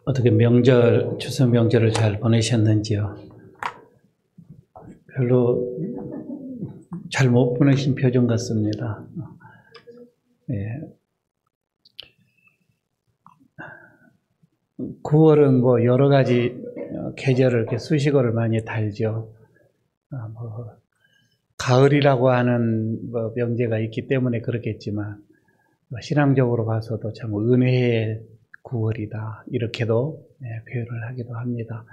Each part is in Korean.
어떻게 추석 명절을 잘 보내셨는지요? 별로 잘 못 보내신 표정 같습니다. 예. 9월은 뭐 여러 가지 계절을 이렇게 수식어를 많이 달죠. 가을이라고 하는 명제가 있기 때문에 그렇겠지만, 신앙적으로 봐서도 참 은혜의 9월이다. 이렇게도 표현을 하기도 합니다.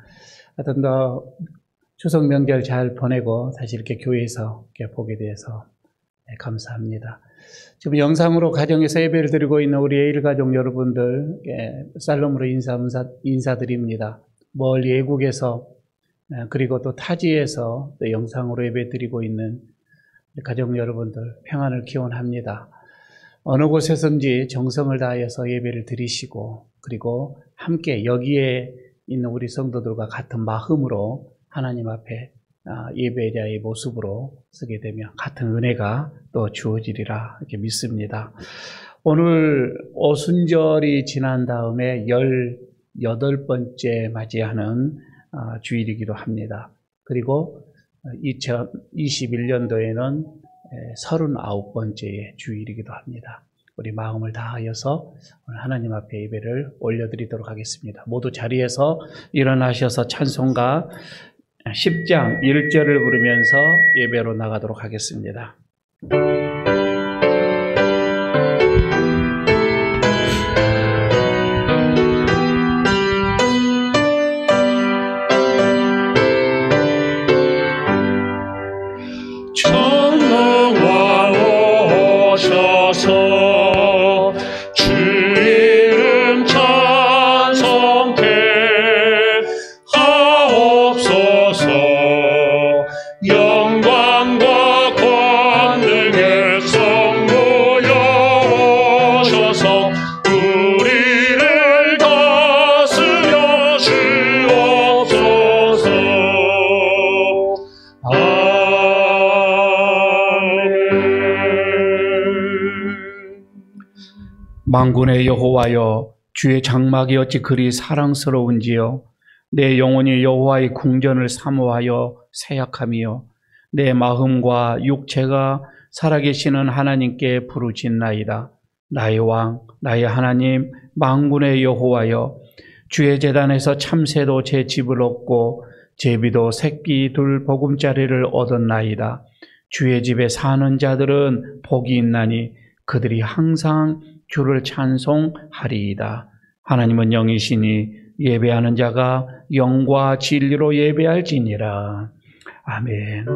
하여튼 추석 명절 잘 보내고 다시 이렇게 교회에서 이렇게 보게 돼서 감사합니다. 지금 영상으로 가정에서 예배를 드리고 있는 우리 에일가족 여러분들 살롬으로 인사드립니다. 멀리 외국에서 그리고 또 타지에서 또 영상으로 예배 드리고 있는 가족 여러분들 평안을 기원합니다. 어느 곳에서든지 정성을 다해서 예배를 드리시고 그리고 함께 여기에 있는 우리 성도들과 같은 마음으로 하나님 앞에 예배자의 모습으로 쓰게 되면 같은 은혜가 또 주어지리라 이렇게 믿습니다. 오늘 오순절이 지난 다음에 18번째 맞이하는 주일이기도 합니다. 그리고 2021년도에는 39번째의 주일이기도 합니다. 우리 마음을 다하여서 오늘 하나님 앞에 예배를 올려드리도록 하겠습니다. 모두 자리에서 일어나셔서 찬송가 10장 1절을 부르면서 예배로 나가도록 하겠습니다. 만군의 여호와여, 주의 장막이 어찌 그리 사랑스러운지요. 내 영혼이 여호와의 궁전을 사모하여 새약하며 내 마음과 육체가 살아계시는 하나님께 부르짖나이다. 나의 왕, 나의 하나님, 만군의 여호와여, 주의 제단에서 참새도 제 집을 얻고 제비도 새끼 둘 보금자리를 얻었나이다. 주의 집에 사는 자들은 복이 있나니 그들이 항상 주를 찬송하리이다. 하나님은 영이시니 예배하는 자가 영과 진리로 예배할지니라. 아멘.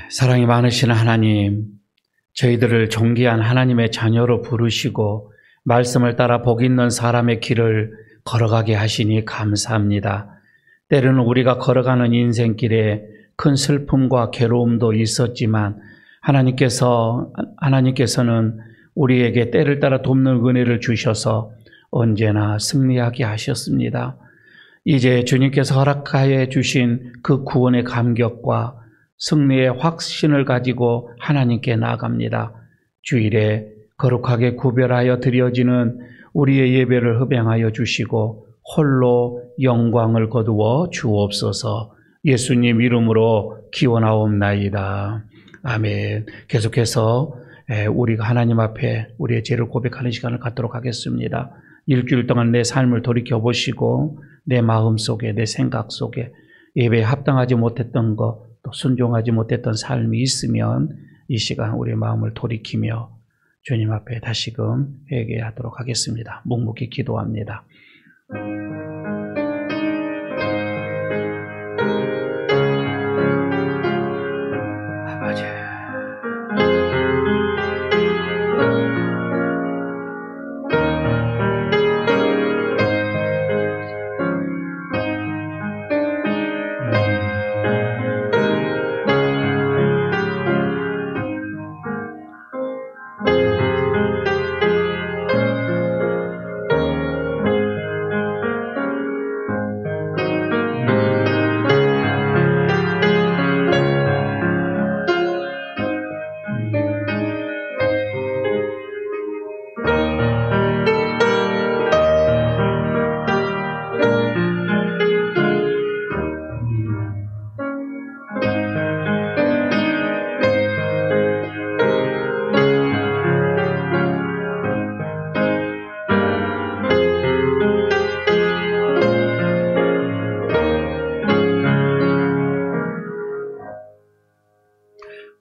사랑이 많으신 하나님, 저희들을 존귀한 하나님의 자녀로 부르시고 말씀을 따라 복 있는 사람의 길을 걸어가게 하시니 감사합니다. 때로는 우리가 걸어가는 인생길에 큰 슬픔과 괴로움도 있었지만 하나님께서는 우리에게 때를 따라 돕는 은혜를 주셔서 언제나 승리하게 하셨습니다. 이제 주님께서 허락하여 주신 그 구원의 감격과 승리의 확신을 가지고 하나님께 나아갑니다. 주일에 거룩하게 구별하여 드려지는 우리의 예배를 흡양하여 주시고 홀로 영광을 거두어 주옵소서. 예수님 이름으로 기원하옵나이다. 아멘. 계속해서 우리가 하나님 앞에 우리의 죄를 고백하는 시간을 갖도록 하겠습니다. 일주일 동안 내 삶을 돌이켜보시고 내 마음 속에 내 생각 속에 예배에 합당하지 못했던 것, 또 순종하지 못했던 삶이 있으면 이 시간 우리의 마음을 돌이키며 주님 앞에 다시금 회개하도록 하겠습니다. 묵묵히 기도합니다. 아버지,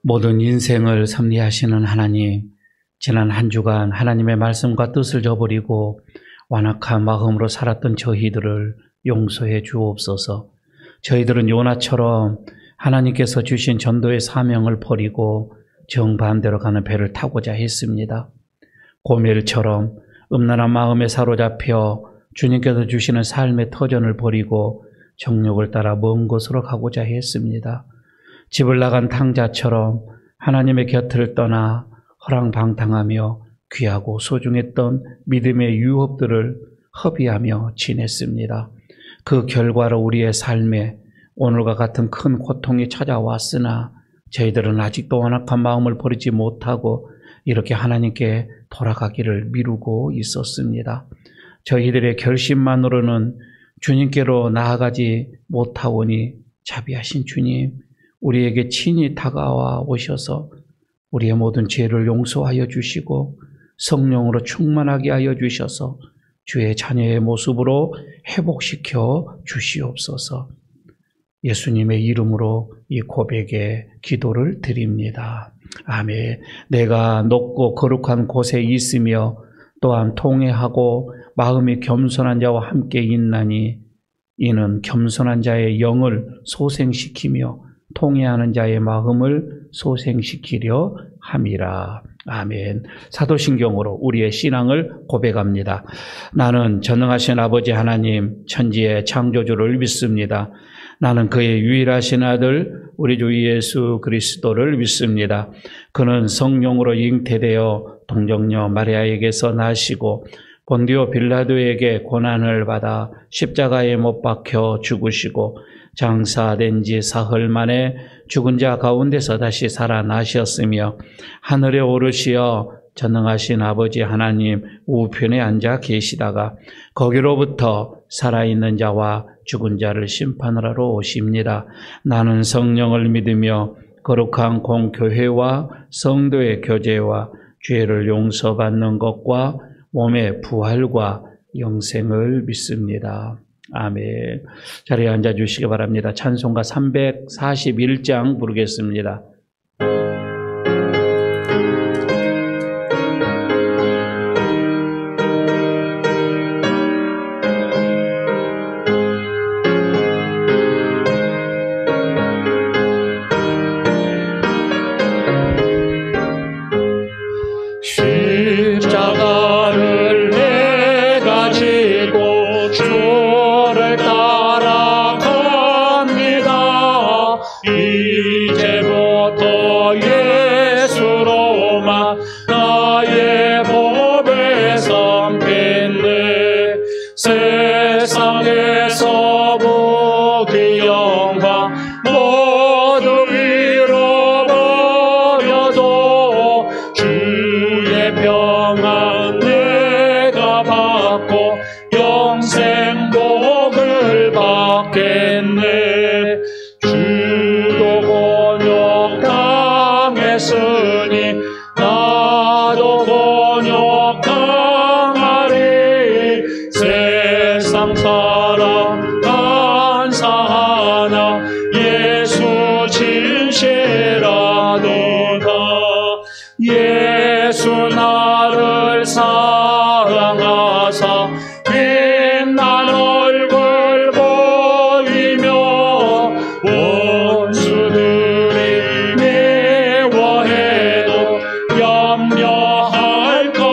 모든 인생을 섭리하시는 하나님, 지난 한 주간 하나님의 말씀과 뜻을 저버리고 완악한 마음으로 살았던 저희들을 용서해 주옵소서. 저희들은 요나처럼 하나님께서 주신 전도의 사명을 버리고 정반대로 가는 배를 타고자 했습니다. 고멜처럼 음란한 마음에 사로잡혀 주님께서 주시는 삶의 터전을 버리고 정욕을 따라 먼 곳으로 가고자 했습니다. 집을 나간 탕자처럼 하나님의 곁을 떠나 허랑방탕하며 귀하고 소중했던 믿음의 유업들을 허비하며 지냈습니다. 그 결과로 우리의 삶에 오늘과 같은 큰 고통이 찾아왔으나 저희들은 아직도 완악한 마음을 버리지 못하고 이렇게 하나님께 돌아가기를 미루고 있었습니다. 저희들의 결심만으로는 주님께로 나아가지 못하오니 자비하신 주님, 우리에게 친히 다가와 오셔서 우리의 모든 죄를 용서하여 주시고 성령으로 충만하게 하여 주셔서 주의 자녀의 모습으로 회복시켜 주시옵소서. 예수님의 이름으로 이 고백에 기도를 드립니다. 아멘. 내가 높고 거룩한 곳에 있으며 또한 통회하고 마음이 겸손한 자와 함께 있나니 이는 겸손한 자의 영을 소생시키며 통회하는 자의 마음을 소생시키려 함이라. 아멘. 사도신경으로 우리의 신앙을 고백합니다. 나는 전능하신 아버지 하나님 천지의 창조주를 믿습니다. 나는 그의 유일하신 아들 우리 주 예수 그리스도를 믿습니다. 그는 성령으로 잉태되어 동정녀 마리아에게서 나시고 본디오 빌라도에게 고난을 받아 십자가에 못 박혀 죽으시고 장사된 지 사흘 만에 죽은 자 가운데서 다시 살아나셨으며 하늘에 오르시어 전능하신 아버지 하나님 우편에 앉아 계시다가 거기로부터 살아있는 자와 죽은 자를 심판하러 오십니다. 나는 성령을 믿으며 거룩한 공교회와 성도의 교제와 죄를 용서받는 것과 몸의 부활과 영생을 믿습니다. 아멘. 자리에 앉아주시기 바랍니다. 찬송가 341장 부르겠습니다. 십자가를 내가 지고 주를 따라갑니다. 이제부터 예수로만 나의 법에 삼겠네. 세상에서 무기 영광 모두 잃어버려도 주의 평안 내가 받고 영생 복을 받겠네. 주도 곤욕 당했으니 나도 곤욕 당하리. 세상 사람 간사하나 예수 진실하도다. 예수 나를 사랑하사 빛난 얼굴 보이며 원수들이 미워해도 염려할 것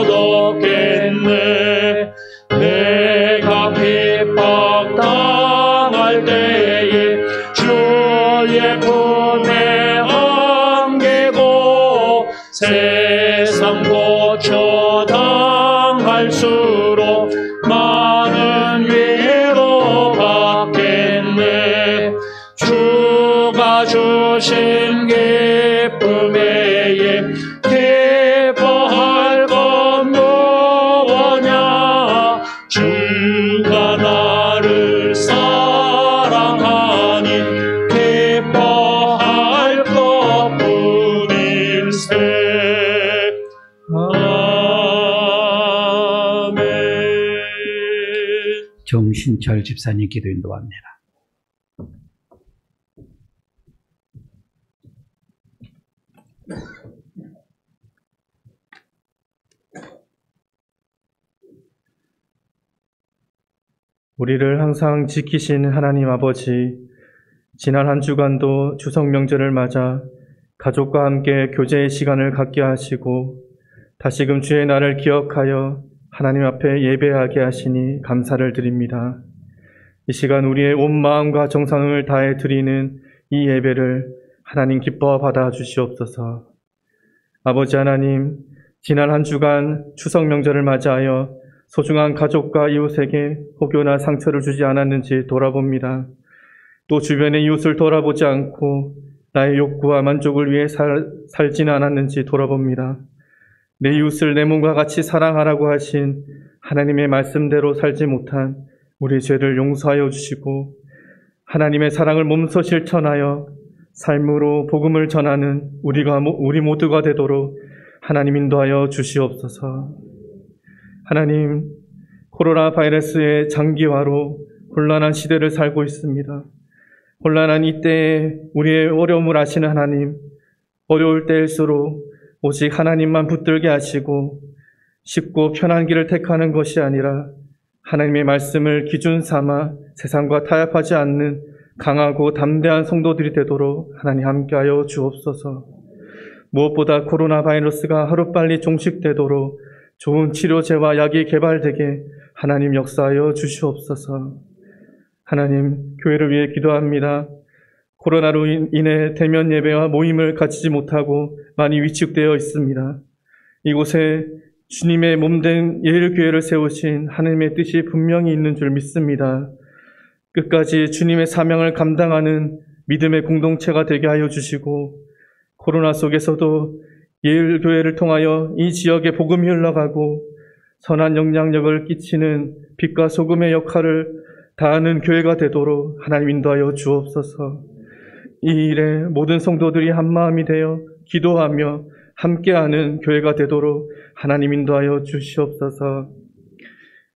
없겠네. 내가 핍박당할 때에 주의 품에 안기고 세상 고쳐 당할수록 많은 위로 받겠네. 주가 주신 기쁨 외에 기뻐할 건 무엇냐. 주가 나를 사랑하니 기뻐할 것뿐일세. 아멘. 정신철 집사님 기도 인도합니다. 우리를 항상 지키신 하나님 아버지, 지난 한 주간도 추석 명절을 맞아 가족과 함께 교제의 시간을 갖게 하시고 다시금 주의 날을 기억하여 하나님 앞에 예배하게 하시니 감사를 드립니다. 이 시간 우리의 온 마음과 정성을 다해 드리는 이 예배를 하나님 기뻐 받아 주시옵소서. 아버지 하나님, 지난 한 주간 추석 명절을 맞이하여 소중한 가족과 이웃에게 혹여나 상처를 주지 않았는지 돌아봅니다. 또 주변의 이웃을 돌아보지 않고 나의 욕구와 만족을 위해 살지는 않았는지 돌아봅니다. 내 이웃을 내 몸과 같이 사랑하라고 하신 하나님의 말씀대로 살지 못한 우리 죄를 용서하여 주시고 하나님의 사랑을 몸소 실천하여 삶으로 복음을 전하는 우리 모두가 되도록 하나님 인도하여 주시옵소서. 하나님, 코로나 바이러스의 장기화로 혼란한 시대를 살고 있습니다. 혼란한 이때에 우리의 어려움을 아시는 하나님, 어려울 때일수록 오직 하나님만 붙들게 하시고 쉽고 편한 길을 택하는 것이 아니라 하나님의 말씀을 기준 삼아 세상과 타협하지 않는 강하고 담대한 성도들이 되도록 하나님 함께하여 주옵소서. 무엇보다 코로나 바이러스가 하루빨리 종식되도록 좋은 치료제와 약이 개발되게 하나님 역사하여 주시옵소서. 하나님, 교회를 위해 기도합니다. 코로나로 인해 대면 예배와 모임을 갖추지 못하고 많이 위축되어 있습니다. 이곳에 주님의 몸된 예일교회를 세우신 하나님의 뜻이 분명히 있는 줄 믿습니다. 끝까지 주님의 사명을 감당하는 믿음의 공동체가 되게 하여 주시고 코로나 속에서도 예일교회를 통하여 이 지역에 복음이 흘러가고 선한 영향력을 끼치는 빛과 소금의 역할을 다하는 교회가 되도록 하나님 인도하여 주옵소서. 이 일에 모든 성도들이 한마음이 되어 기도하며 함께하는 교회가 되도록 하나님 인도하여 주시옵소서.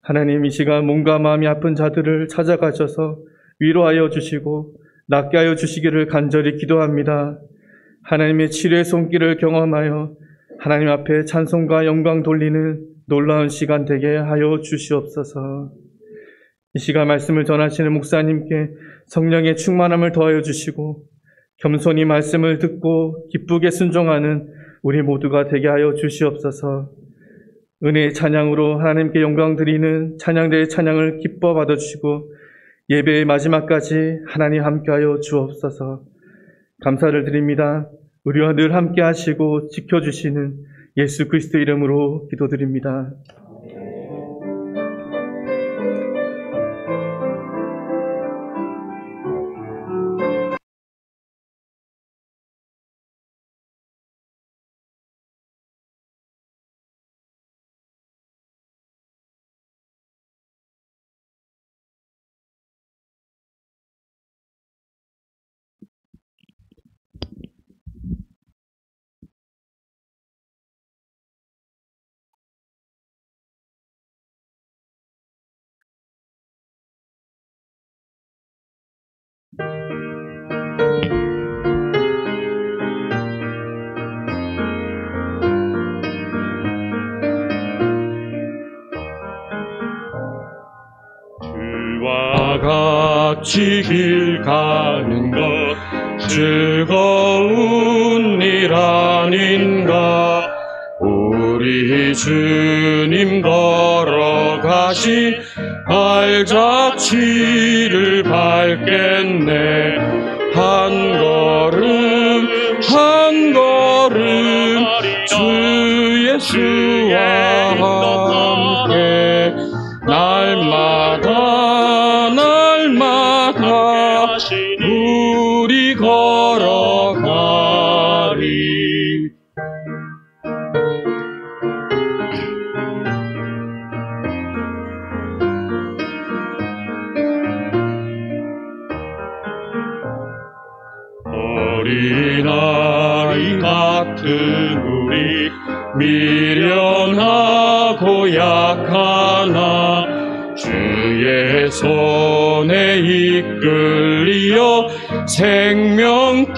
하나님, 이 시간 몸과 마음이 아픈 자들을 찾아가셔서 위로하여 주시고 낫게 하여 주시기를 간절히 기도합니다. 하나님의 치료의 손길을 경험하여 하나님 앞에 찬송과 영광 돌리는 놀라운 시간 되게 하여 주시옵소서. 이 시간 말씀을 전하시는 목사님께 성령의 충만함을 더하여 주시고 겸손히 말씀을 듣고 기쁘게 순종하는 우리 모두가 되게 하여 주시옵소서. 은혜의 찬양으로 하나님께 영광 드리는 찬양대의 찬양을 기뻐 받아주시고 예배의 마지막까지 하나님 함께하여 주옵소서. 감사를 드립니다. 우리와 늘 함께 하시고 지켜주시는 예수 그리스도 이름으로 기도드립니다. 주와 같이 길 가는 것 즐거운 일 아닌가. 우리 주님 걸어가신 발자취를 밟겠네. 한 걸음 한 걸음 주 예수와 함께 날마다 날마다 우리 걸어가리. 어린아이 같은 우리 미련하고 약하나 주의 손에 이끌리어 생명길로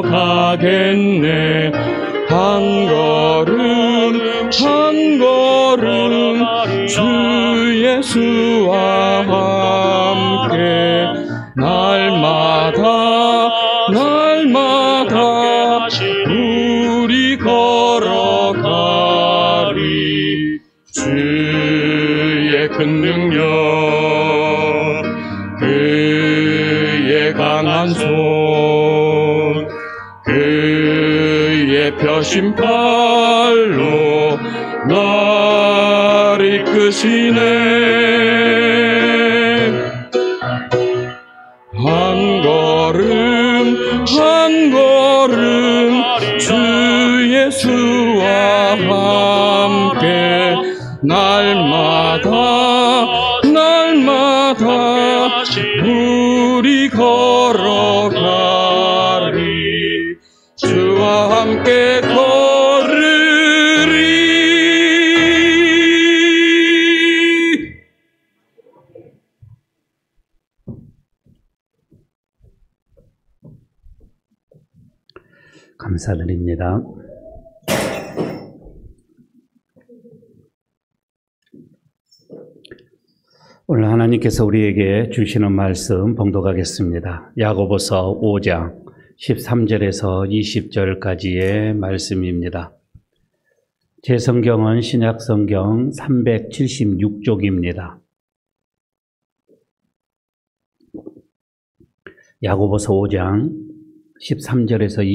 가겠네. 한 걸음 한 걸음 주 예수와 함께 날마다 우리 걸어가리. 주의 큰 능력 그의 강한 손 그의 펴신 팔로 날 이끄시네. 한 걸음 주 예수와 함께 날마다 우리 걸어가리. 주와 함께 걸으리. 감사드립니다. 오늘 하나님께서 우리에게 주시는 말씀 봉독하겠습니다. 야고보서 5장 13절에서 20절까지의 말씀입니다. 제 성경은 신약성경 376쪽입니다. 야고보서 5장 13절에서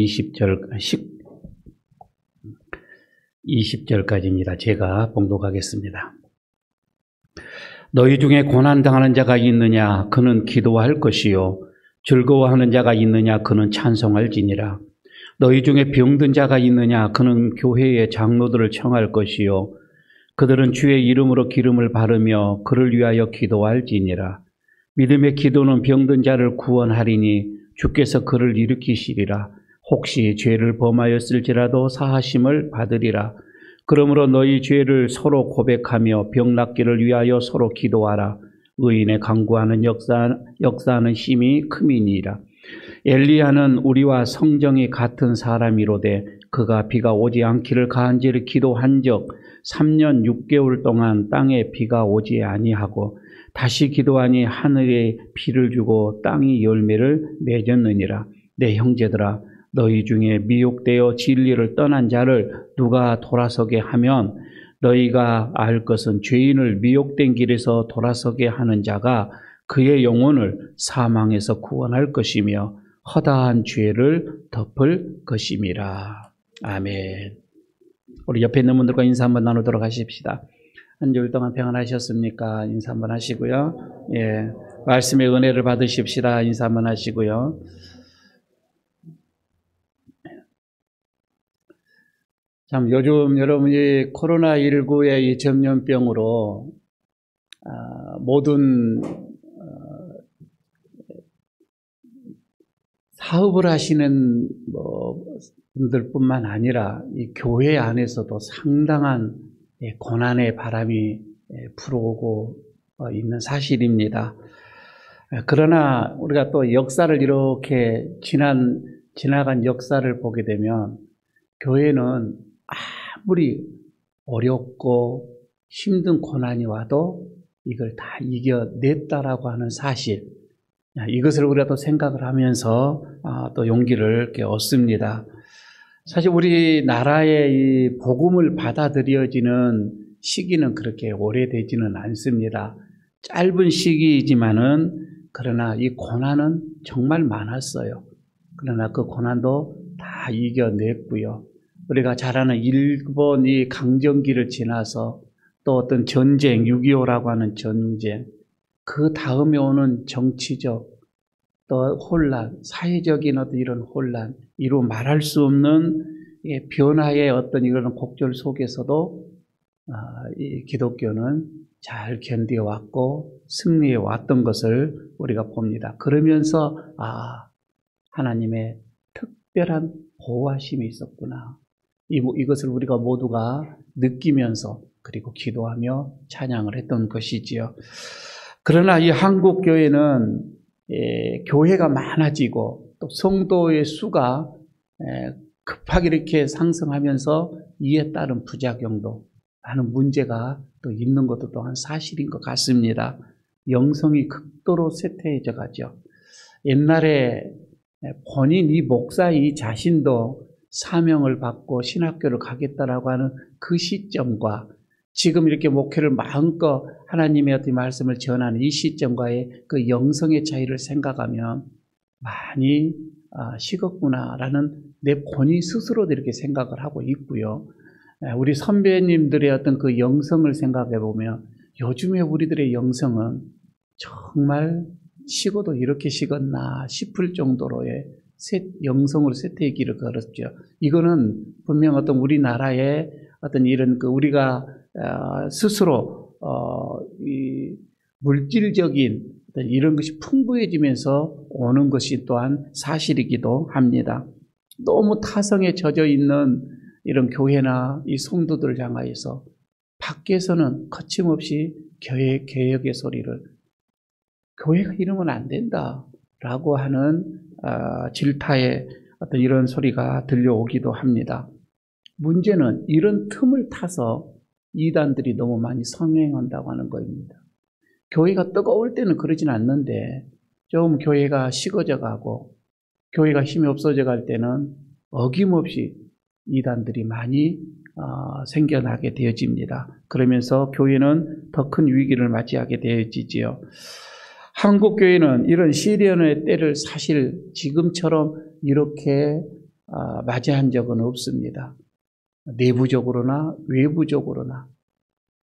20절까지입니다. 제가 봉독하겠습니다. 너희 중에 고난당하는 자가 있느냐? 그는 기도할 것이요. 즐거워하는 자가 있느냐? 그는 찬송할지니라. 너희 중에 병든 자가 있느냐? 그는 교회의 장로들을 청할 것이요. 그들은 주의 이름으로 기름을 바르며 그를 위하여 기도할지니라. 믿음의 기도는 병든 자를 구원하리니 주께서 그를 일으키시리라. 혹시 죄를 범하였을지라도 사하심을 받으리라. 그러므로 너희 죄를 서로 고백하며 병 낫기를 위하여 서로 기도하라. 의인의 간구하는 역사하는 힘이 큼이니라. 엘리야는 우리와 성정이 같은 사람이로되 그가 비가 오지 않기를 간절히 기도한 적 3년 6개월 동안 땅에 비가 오지 아니하고 다시 기도하니 하늘에 비를 주고 땅이 열매를 맺었느니라. 내 형제들아, 너희 중에 미혹되어 진리를 떠난 자를 누가 돌아서게 하면 너희가 알 것은 죄인을 미혹된 길에서 돌아서게 하는 자가 그의 영혼을 사망에서 구원할 것이며 허다한 죄를 덮을 것임이라. 아멘. 우리 옆에 있는 분들과 인사 한번 나누도록 하십시다. 한 주일 동안 평안하셨습니까? 인사 한번 하시고요. 예, 말씀의 은혜를 받으십시다. 인사 한번 하시고요. 참 요즘 여러분이 코로나19의 이 전염병으로 모든 사업을 하시는 분들뿐만 아니라 이 교회 안에서도 상당한 고난의 바람이 불어오고 있는 사실입니다. 그러나 우리가 또 역사를 이렇게 지나간 역사를 보게 되면 교회는 아무리 어렵고 힘든 고난이 와도 이걸 다 이겨냈다라고 하는 사실, 이것을 우리가 또 생각을 하면서 또 용기를 이렇게 얻습니다. 사실 우리나라의 이 복음을 받아들여지는 시기는 그렇게 오래되지는 않습니다. 짧은 시기이지만은 그러나 이 고난은 정말 많았어요. 그러나 그 고난도 다 이겨냈고요. 우리가 잘 아는 일본 이 강점기를 지나서 또 어떤 전쟁, 6.25라고 하는 전쟁, 그 다음에 오는 정치적 또 혼란, 사회적인 어떤 이런 혼란, 이루 말할 수 없는 변화의 어떤 이런 곡절 속에서도 이 기독교는 잘 견뎌왔고 승리해 왔던 것을 우리가 봅니다. 그러면서 하나님의 특별한 보호하심이 있었구나. 이것을 우리가 모두가 느끼면서 그리고 기도하며 찬양을 했던 것이지요. 그러나 이 한국 교회는 교회가 많아지고 또 성도의 수가 급하게 이렇게 상승하면서 이에 따른 부작용도 많은 문제가 또 있는 것도 또한 사실인 것 같습니다. 영성이 극도로 쇠퇴해져 가죠. 옛날에 본인 이 목사 이 자신도 사명을 받고 신학교를 가겠다라고 하는 그 시점과 지금 이렇게 목회를 마음껏 하나님의 어떤 말씀을 전하는 이 시점과의 그 영성의 차이를 생각하면 많이 식었구나라는 내 본인 스스로도 이렇게 생각을 하고 있고요. 우리 선배님들의 어떤 그 영성을 생각해 보면 요즘에 우리들의 영성은 정말 식어도 이렇게 식었나 싶을 정도로의 영성으로 쇠퇴의 길을 걸었죠. 이거는 분명 어떤 우리나라의 어떤 이런 그 우리가 스스로 이 물질적인 어떤 이런 것이 풍부해지면서 오는 것이 또한 사실이기도 합니다. 너무 타성에 젖어 있는 이런 교회나 이 성도들을 향하여서 밖에서는 거침없이 개혁의 소리를 교회가 이러면 안 된다라고 하는 질타의 어떤 이런 소리가 들려오기도 합니다. 문제는 이런 틈을 타서 이단들이 너무 많이 성행한다고 하는 것입니다. 교회가 뜨거울 때는 그러진 않는데 좀 교회가 식어져 가고 교회가 힘이 없어져 갈 때는 어김없이 이단들이 많이 생겨나게 되어집니다. 그러면서 교회는 더 큰 위기를 맞이하게 되어지지요. 한국 교회는 이런 시련의 때를 사실 지금처럼 이렇게 맞이한 적은 없습니다. 내부적으로나 외부적으로나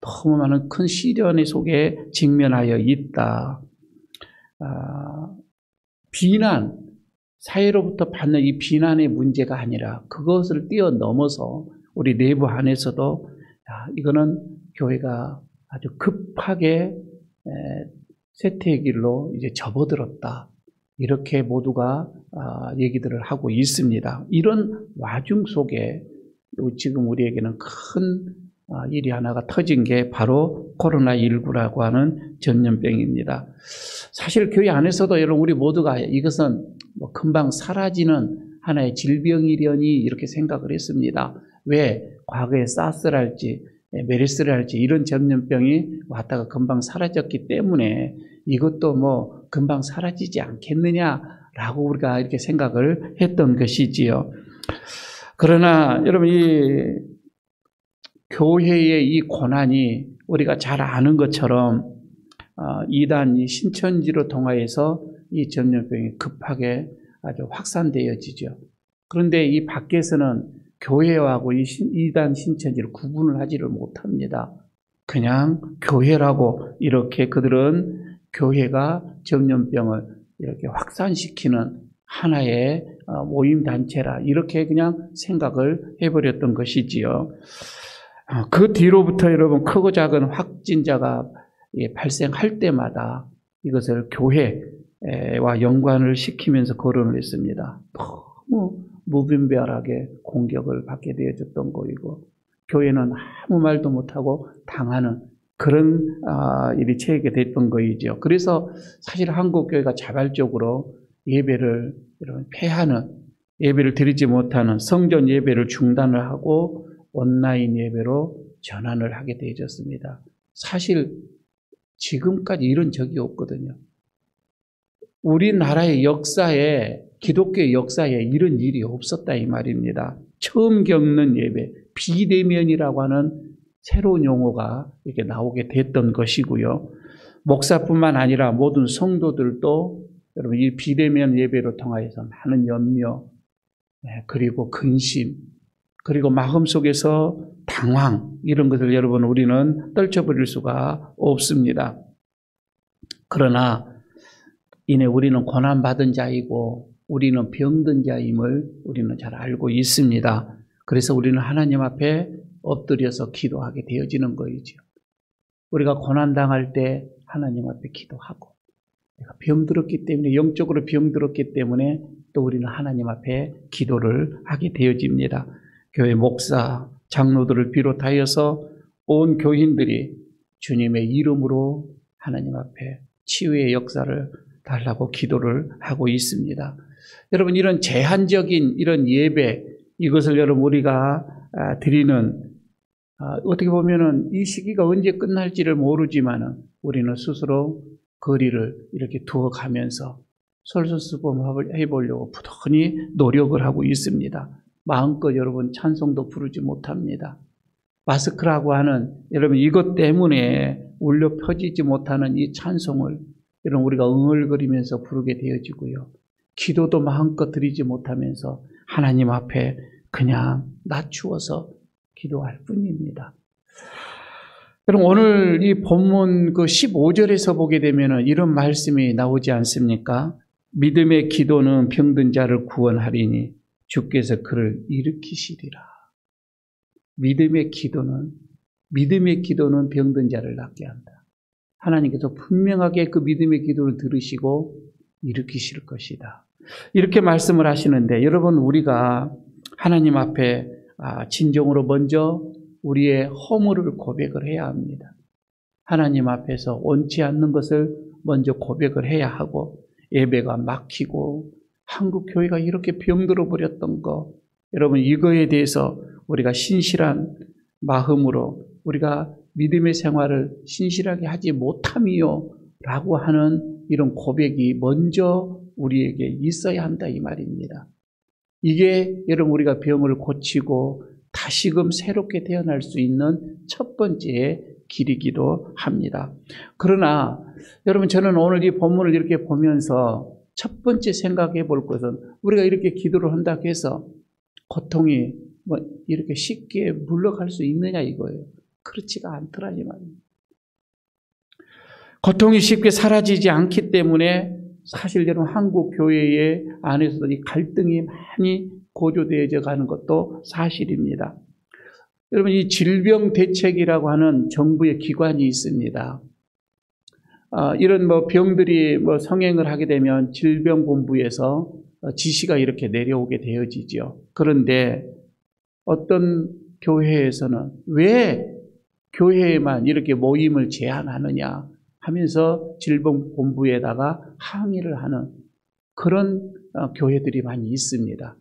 너무 많은 큰 시련의 속에 직면하여 있다. 비난, 사회로부터 받는 이 비난의 문제가 아니라 그것을 뛰어넘어서 우리 내부 안에서도 이거는 교회가 아주 급하게 쇠퇴의 길로 이제 접어들었다. 이렇게 모두가 얘기들을 하고 있습니다. 이런 와중 속에 지금 우리에게는 큰 일이 하나가 터진 게 바로 코로나19라고 하는 전염병입니다. 사실 교회 안에서도 여러분 우리 모두가 이것은 뭐 금방 사라지는 하나의 질병이려니 이렇게 생각을 했습니다. 왜? 과거에 사스랄지 메르스랄지 이런 전염병이 왔다가 금방 사라졌기 때문에 이것도 뭐 금방 사라지지 않겠느냐라고 우리가 이렇게 생각을 했던 것이지요. 그러나 여러분 이 교회의 이 고난이 우리가 잘 아는 것처럼 이단 이 신천지로 통하여서 이 전염병이 급하게 아주 확산되어지죠. 그런데 이 밖에서는 교회하고 이 이단 신천지를 구분을 하지를 못합니다. 그냥 교회라고 이렇게 그들은 교회가 전염병을 이렇게 확산시키는 하나의 모임단체라 이렇게 그냥 생각을 해버렸던 것이지요. 그 뒤로부터 여러분 크고 작은 확진자가 발생할 때마다 이것을 교회와 연관을 시키면서 거론을 했습니다. 너무 무분별하게 공격을 받게 되어졌던 거이고 교회는 아무 말도 못하고 당하는 그런 일이 처하게 됐던 거이죠. 그래서 사실 한국교회가 자발적으로 예배를 여러분 폐하는 예배를 드리지 못하는 성전 예배를 중단을 하고 온라인 예배로 전환을 하게 되어졌습니다. 사실 지금까지 이런 적이 없거든요. 우리나라의 역사에 기독교의 역사에 이런 일이 없었다 이 말입니다. 처음 겪는 예배, 비대면이라고 하는 새로운 용어가 이렇게 나오게 됐던 것이고요. 목사뿐만 아니라 모든 성도들도 여러분 이 비대면 예배를 통하여서 많은 염려, 그리고 근심, 그리고 마음속에서 당황 이런 것을 여러분 우리는 떨쳐버릴 수가 없습니다. 그러나 이내 우리는 고난받은 자이고 우리는 병든 자임을 우리는 잘 알고 있습니다. 그래서 우리는 하나님 앞에 엎드려서 기도하게 되어지는 거이죠. 우리가 고난당할 때 하나님 앞에 기도하고 내가 병들었기 때문에 영적으로 병들었기 때문에 또 우리는 하나님 앞에 기도를 하게 되어집니다. 교회 목사, 장로들을 비롯하여서 온 교인들이 주님의 이름으로 하나님 앞에 치유의 역사를 달라고 기도를 하고 있습니다. 여러분, 이런 제한적인 이런 예배, 이것을 여러분 우리가 드리는, 어떻게 보면은 이 시기가 언제 끝날지를 모르지만은 우리는 스스로 거리를 이렇게 두어 가면서 솔선수범을 해보려고 부단히 노력을 하고 있습니다. 마음껏 여러분 찬송도 부르지 못합니다. 마스크라고 하는, 여러분 이것 때문에 울려 퍼지지 못하는 이 찬송을 여러분 우리가 응얼거리면서 부르게 되어지고요. 기도도 마음껏 드리지 못하면서 하나님 앞에 그냥 낮추어서 기도할 뿐입니다. 여러분, 오늘 이 본문 그 15절에서 보게 되면 이런 말씀이 나오지 않습니까? 믿음의 기도는 병든 자를 구원하리니 주께서 그를 일으키시리라. 믿음의 기도는 병든 자를 낫게 한다. 하나님께서 분명하게 그 믿음의 기도를 들으시고 일으키실 것이다. 이렇게 말씀을 하시는데, 여러분 우리가 하나님 앞에 진정으로 먼저 우리의 허물을 고백을 해야 합니다. 하나님 앞에서 원치 않는 것을 먼저 고백을 해야 하고, 예배가 막히고 한국 교회가 이렇게 병들어 버렸던 거, 여러분 이거에 대해서 우리가 신실한 마음으로 우리가 믿음의 생활을 신실하게 하지 못함이요 라고 하는 이런 고백이 먼저 우리에게 있어야 한다 이 말입니다. 이게 여러분 우리가 병을 고치고 다시금 새롭게 태어날 수 있는 첫 번째 길이기도 합니다. 그러나 여러분, 저는 오늘 이 본문을 이렇게 보면서 첫 번째 생각해 볼 것은, 우리가 이렇게 기도를 한다고 해서 고통이 뭐 이렇게 쉽게 물러갈 수 있느냐 이거예요. 그렇지가 않더라 이 말입니다. 고통이 쉽게 사라지지 않기 때문에 사실 여러분 한국 교회의 안에서도 이 갈등이 많이 고조되어져 가는 것도 사실입니다. 여러분, 이 질병대책이라고 하는 정부의 기관이 있습니다. 이런 병들이 성행을 하게 되면 질병본부에서 지시가 이렇게 내려오게 되어지죠. 그런데 어떤 교회에서는 왜 교회에만 이렇게 모임을 제한하느냐 하면서 질병본부에다가 항의를 하는 그런 교회들이 많이 있습니다.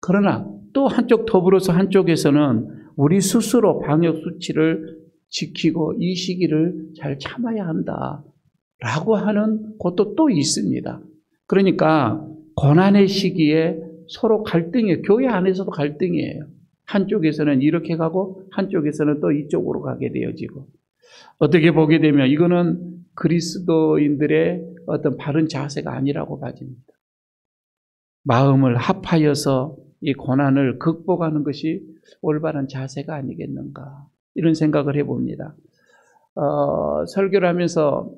그러나 또 더불어서 한쪽에서는 우리 스스로 방역수칙을 지키고 이 시기를 잘 참아야 한다라고 하는 곳도 또 있습니다. 그러니까 고난의 시기에 서로 갈등이에요. 교회 안에서도 갈등이에요. 한쪽에서는 이렇게 가고 한쪽에서는 또 이쪽으로 가게 되어지고, 어떻게 보게 되면 이거는 그리스도인들의 어떤 바른 자세가 아니라고 봐집니다. 마음을 합하여서 이 고난을 극복하는 것이 올바른 자세가 아니겠는가, 이런 생각을 해봅니다. 설교를 하면서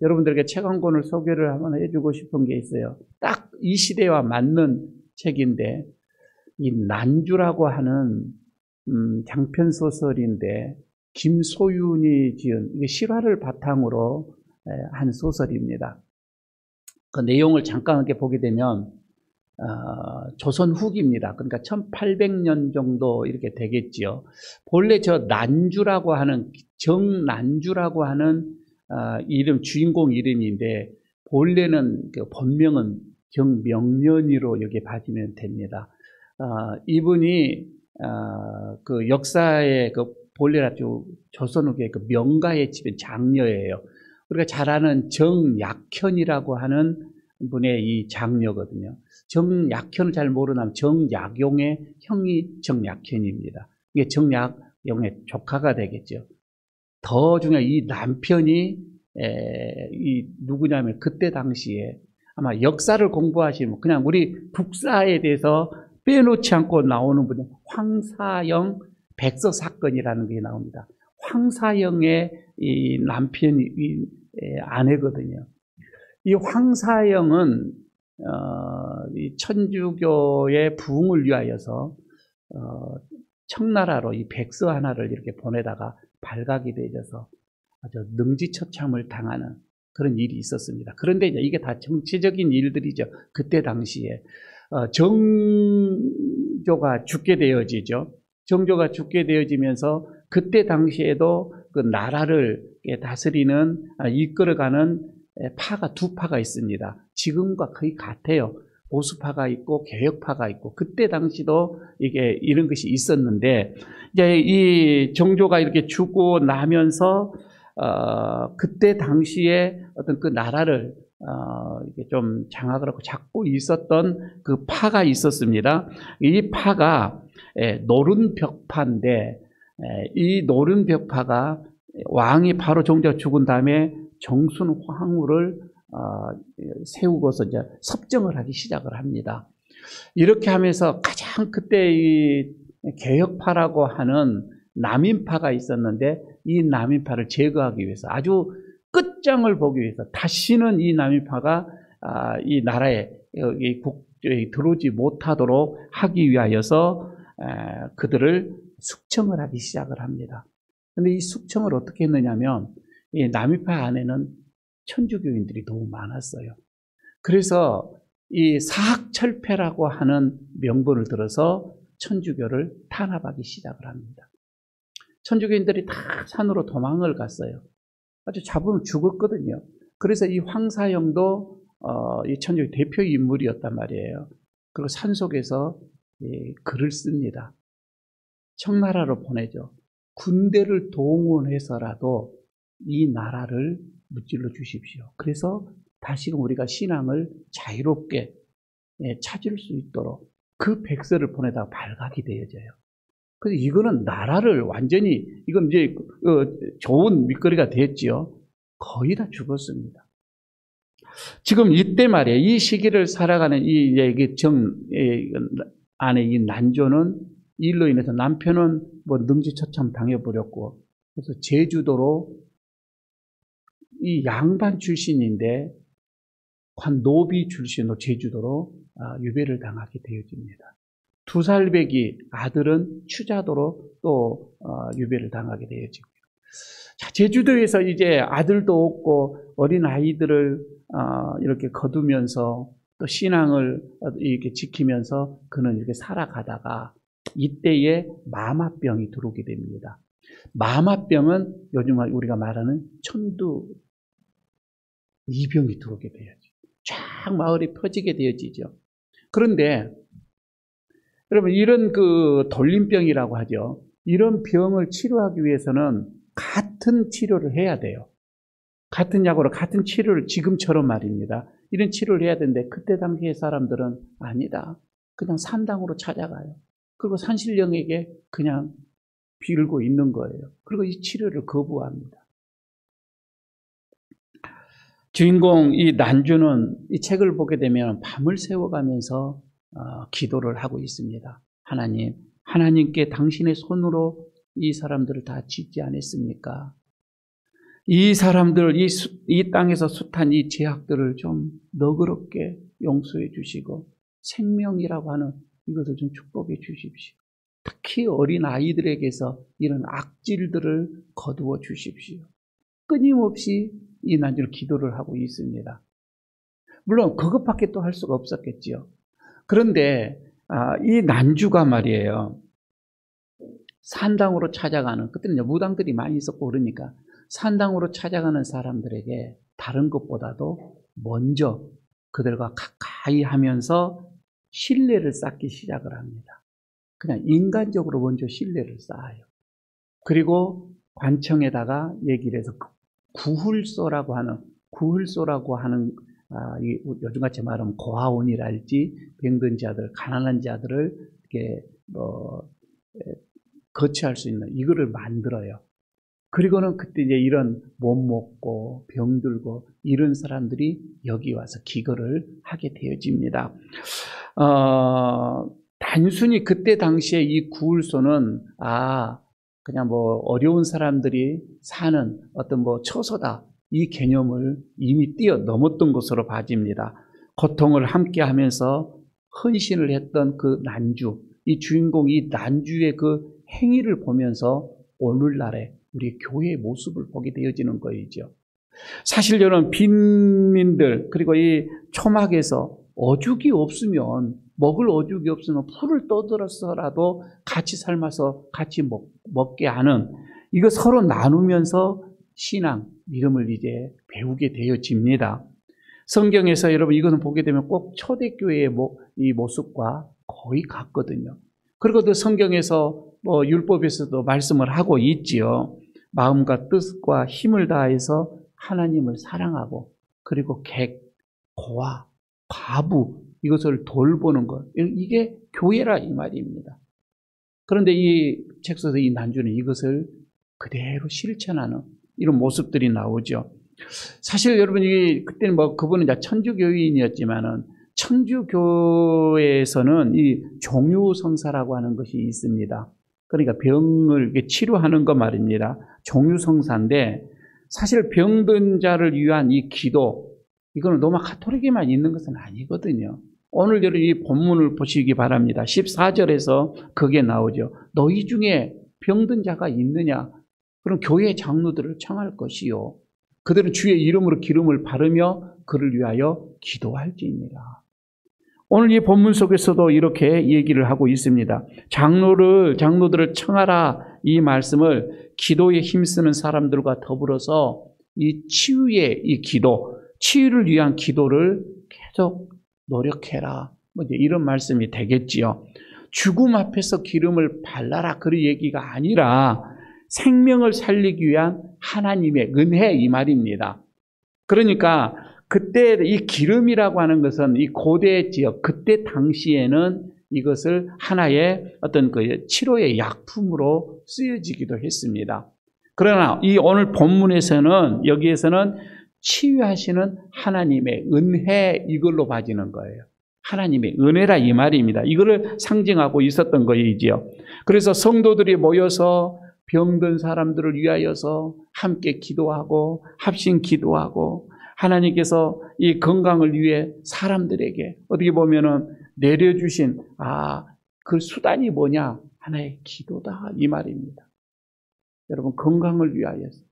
여러분들에게 책 한 권을 소개를 한번 해주고 싶은 게 있어요. 딱 이 시대와 맞는 책인데, 이 난주라고 하는 장편 소설인데 김소윤이 지은 실화를 바탕으로 한 소설입니다. 그 내용을 잠깐 이렇게 보게 되면 조선 후기입니다. 그러니까 1800년 정도 이렇게 되겠지요. 본래 저 난주라고 하는, 정난주라고 하는 주인공 이름인데, 본래는 그 본명은 정명년이로 여기 봐주면 됩니다. 이분이 그 역사의 그 본래라 조선 후기의 그 명가의 집의 장녀예요. 우리가 잘 아는 정약현이라고 하는 분의 이 장녀거든요. 정약현을 잘 모르면 정약용의 형이 정약현입니다. 이게 정약용의 조카가 되겠죠. 더 중요한 이 남편이 누구냐면, 그때 당시에 아마 역사를 공부하시면 그냥 우리 국사에 대해서 빼놓지 않고 나오는 분이 황사영 백서 사건이라는 게 나옵니다. 황사영의 이 남편이 아내거든요. 이 황사영은 이 천주교의 부흥을 위하여서 청나라로 이 백서 하나를 이렇게 보내다가 발각이 되어서 아주 능지처참을 당하는 그런 일이 있었습니다. 그런데 이제 이게 다 정치적인 일들이죠. 그때 당시에 정조가 죽게 되어지죠. 정조가 죽게 되어지면서 그때 당시에도 그 나라를 다스리는, 이끌어가는 파가 두 파가 있습니다. 지금과 거의 같아요. 보수파가 있고 개혁파가 있고 그때 당시도 이게 이런 것이 있었는데 이제 이 정조가 이렇게 죽고 나면서 그때 당시에 어떤 그 나라를 이렇게 좀 장악을 하고 잡고 있었던 그 파가 있었습니다. 이 파가 노른벽파인데 이 노른벽파가 왕이 바로 정조가 죽은 다음에 정순 황후를 세우고서 이제 섭정을 하기 시작을 합니다. 이렇게 하면서 가장 그때 이 개혁파라고 하는 남인파가 있었는데 이 남인파를 제거하기 위해서 아주 끝장을 보기 위해서 다시는 이 남인파가 이 나라에 들어오지 못하도록 하기 위하여서 그들을 숙청을 하기 시작을 합니다. 그런데 이 숙청을 어떻게 했느냐면 이 남인파 안에는 천주교인들이 너무 많았어요. 그래서 이 사학철폐라고 하는 명분을 들어서 천주교를 탄압하기 시작을 합니다. 천주교인들이 다 산으로 도망을 갔어요. 아주 잡으면 죽었거든요. 그래서 이 황사영도 이 천주교 대표 인물이었단 말이에요. 그리고 산속에서 글을 씁니다. 청나라로 보내죠. 군대를 동원해서라도 이 나라를 무찔러 주십시오. 그래서 다시금 우리가 신앙을 자유롭게 찾을 수 있도록 그 백서를 보내다가 발각이 되어져요. 그래서 이거는 나라를 완전히 이건 이제 좋은 밑거리가 됐지요. 거의 다 죽었습니다. 지금 이때 말이에요. 이 시기를 살아가는 이 안에 이 난조는 일로 인해서 남편은 뭐 능지처참 당해버렸고 그래서 제주도로 이 양반 출신인데 관 노비 출신으로 제주도로 유배를 당하게 되어집니다. 2살배기 아들은 추자도로 또 유배를 당하게 되어지고요. 자, 제주도에서 이제 아들도 없고 어린 아이들을 이렇게 거두면서 또 신앙을 이렇게 지키면서 그는 이렇게 살아가다가 이때에 마마병이 들어오게 됩니다. 마마병은 요즘 우리가 말하는 천두 이병이 들어오게 되어지죠. 쫙 마을에 퍼지게 되어지죠. 그런데 여러분 이런 그 돌림병이라고 하죠. 이런 병을 치료하기 위해서는 같은 치료를 해야 돼요. 같은 약으로 같은 치료를 지금처럼 말입니다. 이런 치료를 해야 되는데 그때 당시의 사람들은 아니다. 그냥 산당으로 찾아가요. 그리고 산신령에게 그냥 빌고 있는 거예요. 그리고 이 치료를 거부합니다. 주인공 이 난주는 이 책을 보게 되면 밤을 새워가면서 기도를 하고 있습니다. 하나님께 당신의 손으로 이 사람들을 다 짓지 않았습니까? 이 사람들, 이 땅에서 숱한 이 죄악들을 좀 너그럽게 용서해 주시고 생명이라고 하는 이것을 좀 축복해 주십시오. 특히 어린 아이들에게서 이런 악질들을 거두어 주십시오. 끊임없이 이 난주를 기도를 하고 있습니다. 물론 그것밖에 또 할 수가 없었겠지요. 그런데 이 난주가 말이에요. 산당으로 찾아가는, 그때는 무당들이 많이 있었고 그러니까 산당으로 찾아가는 사람들에게 다른 것보다도 먼저 그들과 가까이 하면서 신뢰를 쌓기 시작을 합니다. 그냥 인간적으로 먼저 신뢰를 쌓아요. 그리고 관청에다가 얘기를 해서 구hul소라고 하는 요즘같이 말하면 고아원이랄지 병든 자들, 가난한 자들을 이렇게 거치할 수 있는 이거를 만들어요. 그리고는 그때 이제 이런 못 먹고 병들고 이런 사람들이 여기 와서 기거를 하게 되어집니다. 단순히 그때 당시에 이 구울소는 그냥 뭐 어려운 사람들이 사는 어떤 뭐 처소다 이 개념을 이미 뛰어넘었던 것으로 봐집니다. 고통을 함께 하면서 헌신을 했던 그 난주, 이 주인공이 난주의 그 행위를 보면서 오늘날의 우리 교회의 모습을 보게 되어지는 거이죠. 사실 저는 빈민들 그리고 이 초막에서 어죽이 없으면 먹을 어죽이 없으면 풀을 떠들어서라도 같이 삶아서 같이 먹게 하는 이거 서로 나누면서 신앙, 믿음을 이제 배우게 되어집니다. 성경에서 여러분 이거는 보게 되면 꼭 초대교회의 이 모습과 거의 같거든요. 그리고 또 성경에서 율법에서도 말씀을 하고 있지요. 마음과 뜻과 힘을 다해서 하나님을 사랑하고 그리고 객, 고아, 과부 이것을 돌보는 것. 이게 교회라 이 말입니다. 그런데 이 책 속에서 이 난주는 이것을 그대로 실천하는 이런 모습들이 나오죠. 사실 여러분이 그때는 그분은 천주교인이었지만은 천주교에서는 이 종유성사라고 하는 것이 있습니다. 그러니까 병을 치료하는 것 말입니다. 종유성사인데 사실 병든 자를 위한 이 기도 이거는 로마 가톨릭에만 있는 것은 아니거든요. 오늘 여러분 이 본문을 보시기 바랍니다. 14절에서 그게 나오죠. 너희 중에 병든 자가 있느냐? 그럼 교회 장로들을 청할 것이요. 그들은 주의 이름으로 기름을 바르며 그를 위하여 기도할지니라. 오늘 이 본문 속에서도 이렇게 얘기를 하고 있습니다. 장로들을 청하라 이 말씀을 기도에 힘쓰는 사람들과 더불어서 이 치유의 이 기도, 치유를 위한 기도를 계속 노력해라. 이런 말씀이 되겠지요. 죽음 앞에서 기름을 발라라 그런 얘기가 아니라 생명을 살리기 위한 하나님의 은혜 이 말입니다. 그러니까 그때 이 기름이라고 하는 것은 이 고대 지역 그때 당시에는 이것을 하나의 어떤 그 치료의 약품으로 쓰여지기도 했습니다. 그러나 이 오늘 본문에서는 여기에서는 치유하시는 하나님의 은혜 이걸로 봐지는 거예요. 하나님의 은혜라 이 말입니다. 이거를 상징하고 있었던 거이지요. 그래서 성도들이 모여서 병든 사람들을 위하여서 함께 기도하고 합심 기도하고 하나님께서 이 건강을 위해 사람들에게 어떻게 보면은 내려주신 그 수단이 뭐냐? 하나의 기도다 이 말입니다. 여러분 건강을 위하여서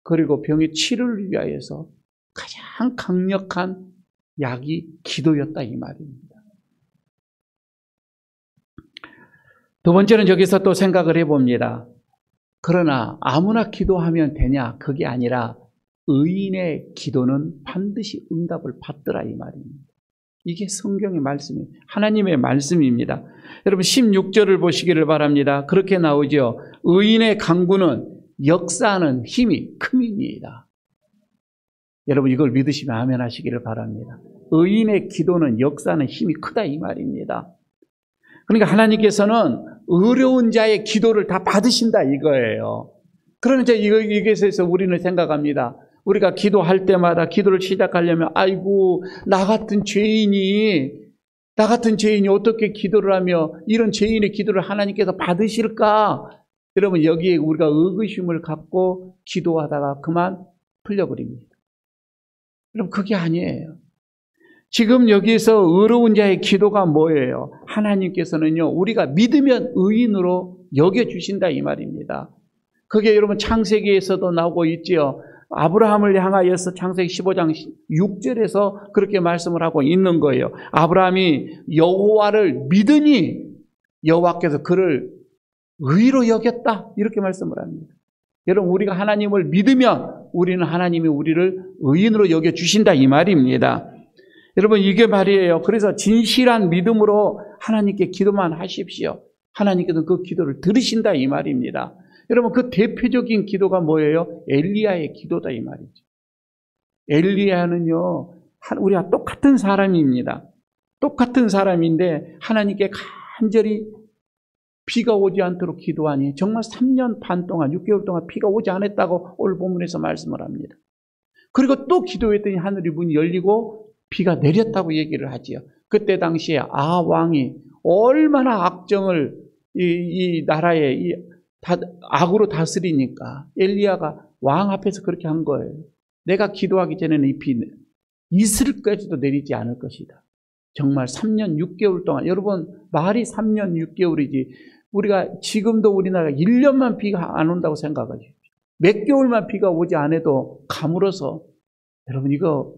그리고 병의 치료를 위하여서 가장 강력한 약이 기도였다 이 말입니다. 두 번째는 여기서 또 생각을 해봅니다. 그러나 아무나 기도하면 되냐? 그게 아니라 의인의 기도는 반드시 응답을 받더라 이 말입니다. 이게 성경의 말씀이에요. 하나님의 말씀입니다. 여러분 16절을 보시기를 바랍니다. 그렇게 나오죠. 의인의 간구는 역사하는 힘이 큼이니이다. 여러분 이걸 믿으시면 아멘 하시기를 바랍니다. 의인의 기도는 역사하는 힘이 크다 이 말입니다. 그러니까 하나님께서는 어려운 자의 기도를 다 받으신다 이거예요. 그러니까 이것에서 우리는 생각합니다. 우리가 기도할 때마다 기도를 시작하려면 아이고 나 같은 죄인이 어떻게 기도를 하며 이런 죄인의 기도를 하나님께서 받으실까? 여러분 여기에 우리가 의구심을 갖고 기도하다가 그만 풀려버립니다. 여러분 그게 아니에요. 지금 여기서 어려운 자의 기도가 뭐예요? 하나님께서는요 우리가 믿으면 의인으로 여겨주신다 이 말입니다. 그게 여러분 창세기에서도 나오고 있지요. 아브라함을 향하여서 창세기 15장 6절에서 그렇게 말씀을 하고 있는 거예요. 아브라함이 여호와를 믿으니 여호와께서 그를 의로 여겼다 이렇게 말씀을 합니다. 여러분 우리가 하나님을 믿으면 우리는 하나님이 우리를 의인으로 여겨주신다 이 말입니다. 여러분 이게 말이에요. 그래서 진실한 믿음으로 하나님께 기도만 하십시오. 하나님께서 그 기도를 들으신다 이 말입니다. 여러분 그 대표적인 기도가 뭐예요? 엘리야의 기도다 이 말이죠. 엘리야는요 우리와 똑같은 사람입니다. 똑같은 사람인데 하나님께 간절히 비가 오지 않도록 기도하니 정말 3년 반 동안 6개월 동안 비가 오지 않았다고 오늘 본문에서 말씀을 합니다. 그리고 또 기도했더니 하늘의 문이 열리고 비가 내렸다고 얘기를 하지요. 그때 당시에 왕이 얼마나 악정을 이 나라에 악으로 다스리니까 엘리야가 왕 앞에서 그렇게 한 거예요. 내가 기도하기 전에는 이 비 이슬까지도 내리지 않을 것이다. 정말 3년 6개월 동안 여러분 말이 3년 6개월이지 우리가 지금도 우리나라가 1년만 비가 안 온다고 생각하죠. 몇 개월만 비가 오지 않아도 가물어서 여러분 이거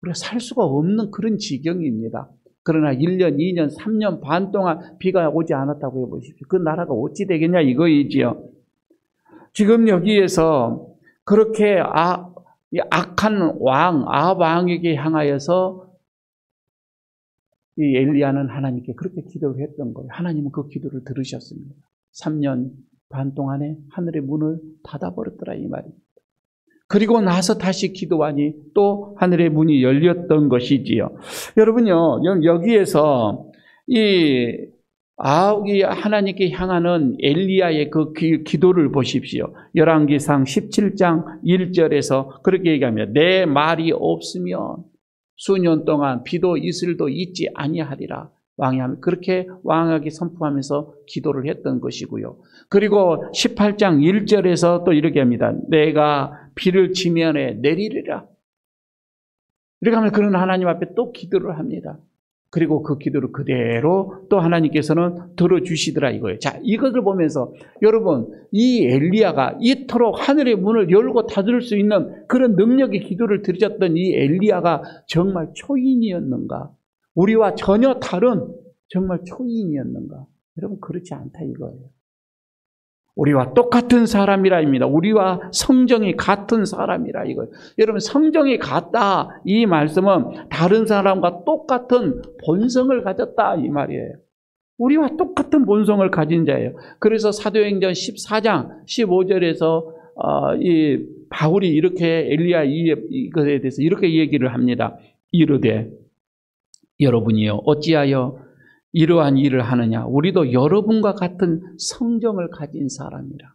우리가 살 수가 없는 그런 지경입니다. 그러나 1년, 2년, 3년 반 동안 비가 오지 않았다고 해보십시오. 그 나라가 어찌 되겠냐 이거이지요. 지금 여기에서 그렇게 이 악한 왕, 아합 왕에게 향하여서 이 엘리야는 하나님께 그렇게 기도를 했던 거예요. 하나님은 그 기도를 들으셨습니다. 3년 반 동안에 하늘의 문을 닫아버렸더라 이 말입니다. 그리고 나서 다시 기도하니 또 하늘의 문이 열렸던 것이지요. 여러분요, 여기에서 이 아합이 하나님께 향하는 엘리야의 그 기도를 보십시오. 열왕기상 17장 1절에서 그렇게 얘기합니다. 내 말이 없으면 수년 동안 비도 이슬도 있지 아니하리라. 왕이 하면 그렇게 왕에게 선포하면서 기도를 했던 것이고요. 그리고 18장 1절에서 또 이렇게 합니다. 내가 비를 지면에 내리리라. 이렇게 하면 그런 하나님 앞에 또 기도를 합니다. 그리고 그 기도를 그대로 또 하나님께서는 들어주시더라 이거예요. 자, 이것을 보면서 여러분, 이 엘리야가 이토록 하늘의 문을 열고 닫을 수 있는 그런 능력의 기도를 드렸던 이 엘리야가 정말 초인이었는가? 우리와 전혀 다른 정말 초인이었는가? 여러분, 그렇지 않다 이거예요. 우리와 똑같은 사람이라입니다. 우리와 성정이 같은 사람이라 이거예요. 여러분, 성정이 같다 이 말씀은 다른 사람과 똑같은 본성을 가졌다 이 말이에요. 우리와 똑같은 본성을 가진 자예요. 그래서 사도행전 14장 15절에서 이 바울이 이렇게 엘리야 이것에 대해서 이렇게 얘기를 합니다. 이르되 여러분이요 어찌하여 이러한 일을 하느냐. 우리도 여러분과 같은 성정을 가진 사람이라.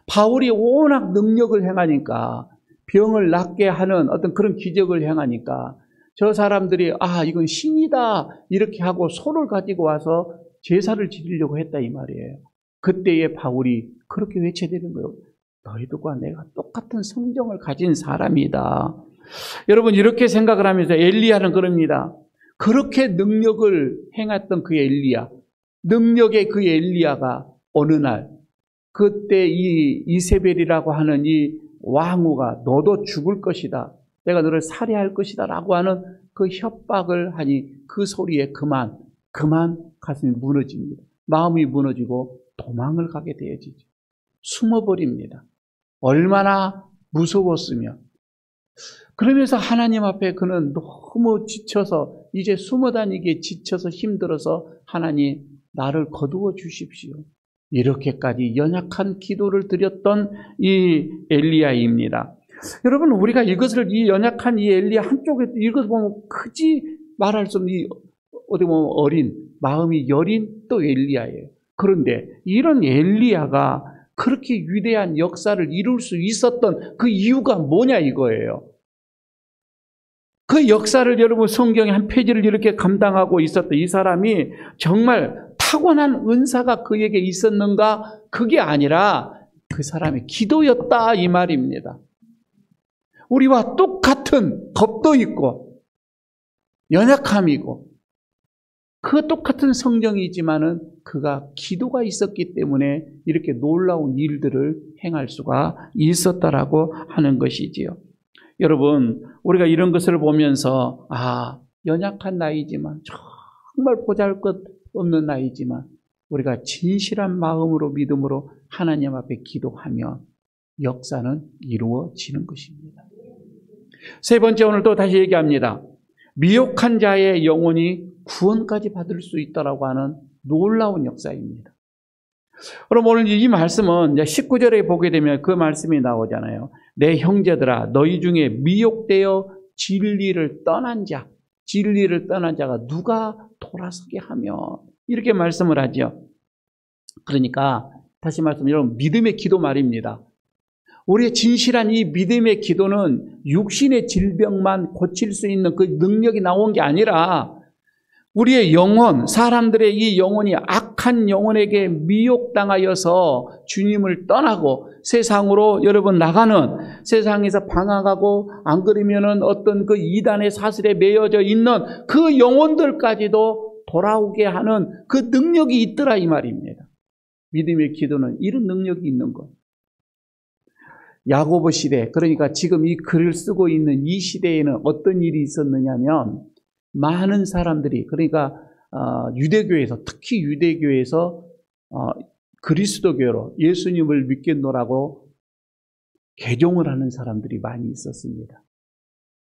바울이 워낙 능력을 행하니까 병을 낫게 하는 어떤 그런 기적을 행하니까 저 사람들이 이건 신이다 이렇게 하고 소를 가지고 와서 제사를 지키려고 했다 이 말이에요. 그때에 바울이 그렇게 외쳐대는 거예요. 너희들과 내가 똑같은 성정을 가진 사람이다. 여러분 이렇게 생각을 하면서 엘리야는 그럽니다. 그렇게 능력을 행했던 그 엘리야, 능력의 그 엘리야가 어느 날 그때 이 이세벨이라고 하는 이 왕후가 너도 죽을 것이다. 내가 너를 살해할 것이다 라고 하는 그 협박을 하니 그 소리에 그만 가슴이 무너집니다. 마음이 무너지고 도망을 가게 되어지죠. 숨어버립니다. 얼마나 무서웠으면. 그러면서 하나님 앞에 그는 너무 지쳐서 이제 숨어다니기에 지쳐서 힘들어서 하나님 나를 거두어 주십시오. 이렇게까지 연약한 기도를 드렸던 이 엘리야입니다. 여러분 우리가 이것을 이 연약한 이 엘리야 한쪽에 이것을 보면 크지 말할 수 없는 어디 보면 어린 마음이 여린 또 엘리야예요. 그런데 이런 엘리야가 그렇게 위대한 역사를 이룰 수 있었던 그 이유가 뭐냐 이거예요. 그 역사를 여러분 성경의 한 페이지를 이렇게 감당하고 있었던 이 사람이 정말 타고난 은사가 그에게 있었는가? 그게 아니라 그 사람의 기도였다 이 말입니다. 우리와 똑같은 겁도 있고 연약함이고 그 똑같은 성정이지만은 그가 기도가 있었기 때문에 이렇게 놀라운 일들을 행할 수가 있었다라고 하는 것이지요. 여러분, 우리가 이런 것을 보면서 연약한 나이지만 정말 보잘것없는 나이지만 우리가 진실한 마음으로 믿음으로 하나님 앞에 기도하면 역사는 이루어지는 것입니다. 세 번째 오늘 또 다시 얘기합니다. 미혹한 자의 영혼이 구원까지 받을 수 있다라고 하는 놀라운 역사입니다. 그럼 오늘 이 말씀은 19절에 보게 되면 그 말씀이 나오잖아요. 내 형제들아 너희 중에 미혹되어 진리를 떠난 자가 누가 돌아서게 하며 이렇게 말씀을 하죠. 그러니까 다시 말씀 여러분 믿음의 기도 말입니다. 우리의 진실한 이 믿음의 기도는 육신의 질병만 고칠 수 있는 그 능력이 나온 게 아니라 우리의 영혼, 사람들의 이 영혼이 악한 영혼에게 미혹당하여서 주님을 떠나고 세상으로 여러분 나가는 세상에서 방황하고 안 그러면은 어떤 그 이단의 사슬에 매여져 있는 그 영혼들까지도 돌아오게 하는 그 능력이 있더라 이 말입니다. 믿음의 기도는 이런 능력이 있는 것. 야고보 시대, 그러니까 지금 이 글을 쓰고 있는 이 시대에는 어떤 일이 있었느냐면 많은 사람들이 그러니까 유대교에서 특히 유대교에서 그리스도교로 예수님을 믿겠노라고 개종을 하는 사람들이 많이 있었습니다.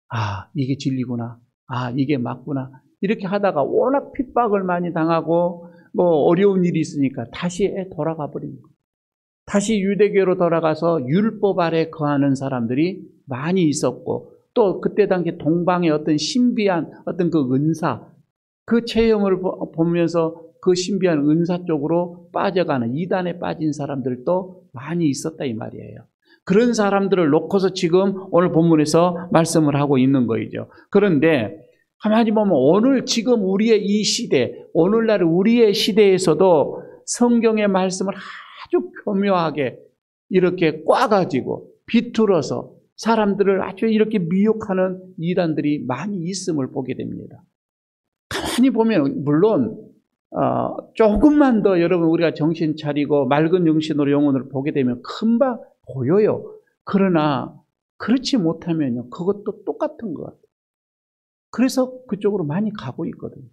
아, 이게 진리구나. 아, 이게 맞구나. 이렇게 하다가 워낙 핍박을 많이 당하고 어려운 일이 있으니까 다시 돌아가 버린 거예요. 다시 유대교로 돌아가서 율법 아래 거하는 사람들이 많이 있었고, 또 그때 당시 동방의 어떤 신비한 어떤 그 은사, 그 체험을 보면서 그 신비한 은사 쪽으로 빠져가는 이단에 빠진 사람들도 많이 있었다 이 말이에요. 그런 사람들을 놓고서 지금 오늘 본문에서 말씀을 하고 있는 거이죠. 그런데 가만히 보면 오늘 지금 우리의 이 시대, 오늘날 우리의 시대에서도 성경의 말씀을 아주 교묘하게 이렇게 꽈가지고 비틀어서 사람들을 아주 이렇게 미혹하는 이단들이 많이 있음을 보게 됩니다. 가만히 보면 물론 조금만 더 여러분 우리가 정신 차리고 맑은 정신으로 영혼을 보게 되면 금방 보여요. 그러나 그렇지 못하면요, 그것도 똑같은 것 같아요. 그래서 그쪽으로 많이 가고 있거든요.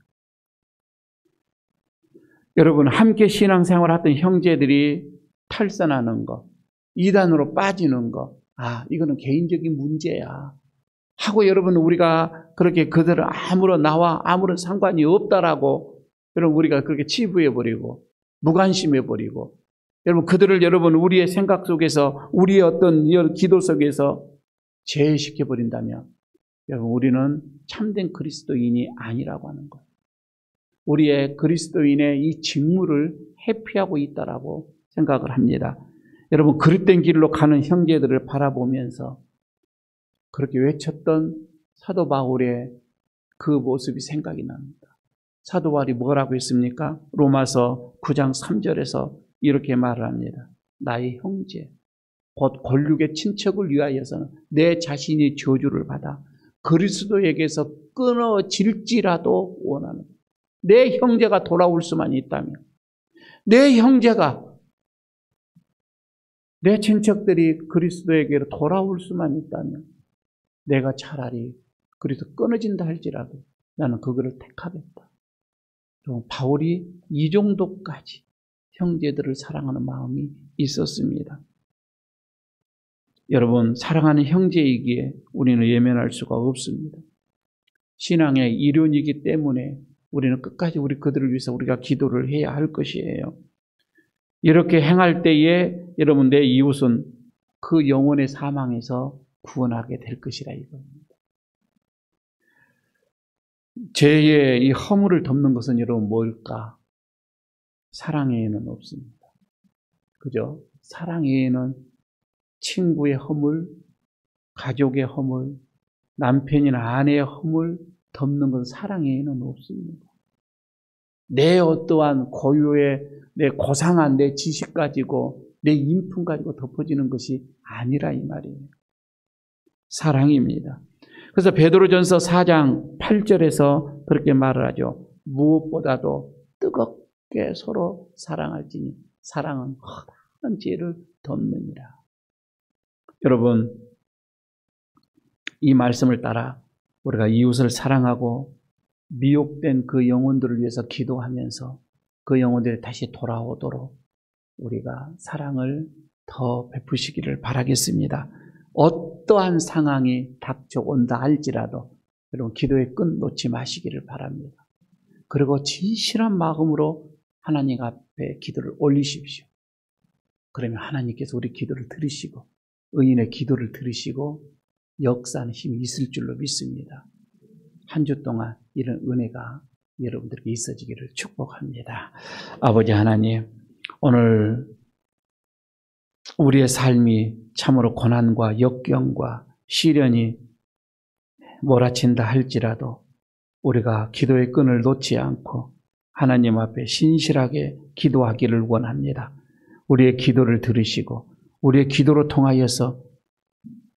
여러분, 함께 신앙생활 하던 형제들이 탈선하는 거, 이단으로 빠지는 거, 아, 이거는 개인적인 문제야 하고 여러분 우리가 그렇게 그들은 나와 아무런 상관이 없다라고 여러분 우리가 그렇게 치부해버리고 무관심해버리고 여러분 그들을 여러분 우리의 생각 속에서 우리의 어떤 기도 속에서 제외시켜버린다면 여러분 우리는 참된 그리스도인이 아니라고 하는 거예요. 우리의 그리스도인의 이 직무를 회피하고 있다라고 생각을 합니다. 여러분 그릇된 길로 가는 형제들을 바라보면서 그렇게 외쳤던 사도 바울의 그 모습이 생각이 납니다. 사도 바울이 뭐라고 했습니까? 로마서 9장 3절에서 이렇게 말을 합니다. 나의 형제, 곧 권력의 친척을 위하여서는 내 자신이 저주를 받아 그리스도에게서 끊어질지라도 원하는 내 형제가 돌아올 수만 있다면 내 형제가 내 친척들이 그리스도에게로 돌아올 수만 있다면 내가 차라리 그리스도 끊어진다 할지라도 나는 그거를 택하겠다. 바울이 이 정도까지 형제들을 사랑하는 마음이 있었습니다. 여러분, 사랑하는 형제이기에 우리는 예면할 수가 없습니다. 신앙의 이론이기 때문에 우리는 끝까지 그들을 위해서 우리가 기도를 해야 할 것이에요. 이렇게 행할 때에 여러분 내 이웃은 그 영혼의 사망에서 구원하게 될 것이라 이겁니다. 죄의 이 허물을 덮는 것은 여러분 뭘까? 사랑 외에는 없습니다. 그죠? 사랑 외에는 친구의 허물, 가족의 허물, 남편이나 아내의 허물 덮는 것은 사랑 외에는 없습니다. 내 어떠한 고유의 내 고상한 내 지식 가지고 내 인품 가지고 덮어지는 것이 아니라 이 말이에요. 사랑입니다. 그래서 베드로전서 4장 8절에서 그렇게 말을 하죠. 무엇보다도 뜨겁게 서로 사랑할지니 사랑은 허다한 죄를 덮느니라. 여러분, 이 말씀을 따라 우리가 이웃을 사랑하고 미혹된 그 영혼들을 위해서 기도하면서 그 영혼들이 다시 돌아오도록 우리가 사랑을 더 베푸시기를 바라겠습니다. 어떠한 상황이 닥쳐온다 할지라도 여러분 기도의 끈 놓지 마시기를 바랍니다. 그리고 진실한 마음으로 하나님 앞에 기도를 올리십시오. 그러면 하나님께서 우리 기도를 들으시고 의인의 기도를 들으시고 역사하는 힘이 있을 줄로 믿습니다. 한 주 동안 이런 은혜가 여러분들에게 있어지기를 축복합니다. 아버지 하나님, 오늘 우리의 삶이 참으로 고난과 역경과 시련이 몰아친다 할지라도 우리가 기도의 끈을 놓지 않고 하나님 앞에 신실하게 기도하기를 원합니다. 우리의 기도를 들으시고 우리의 기도로 통하여서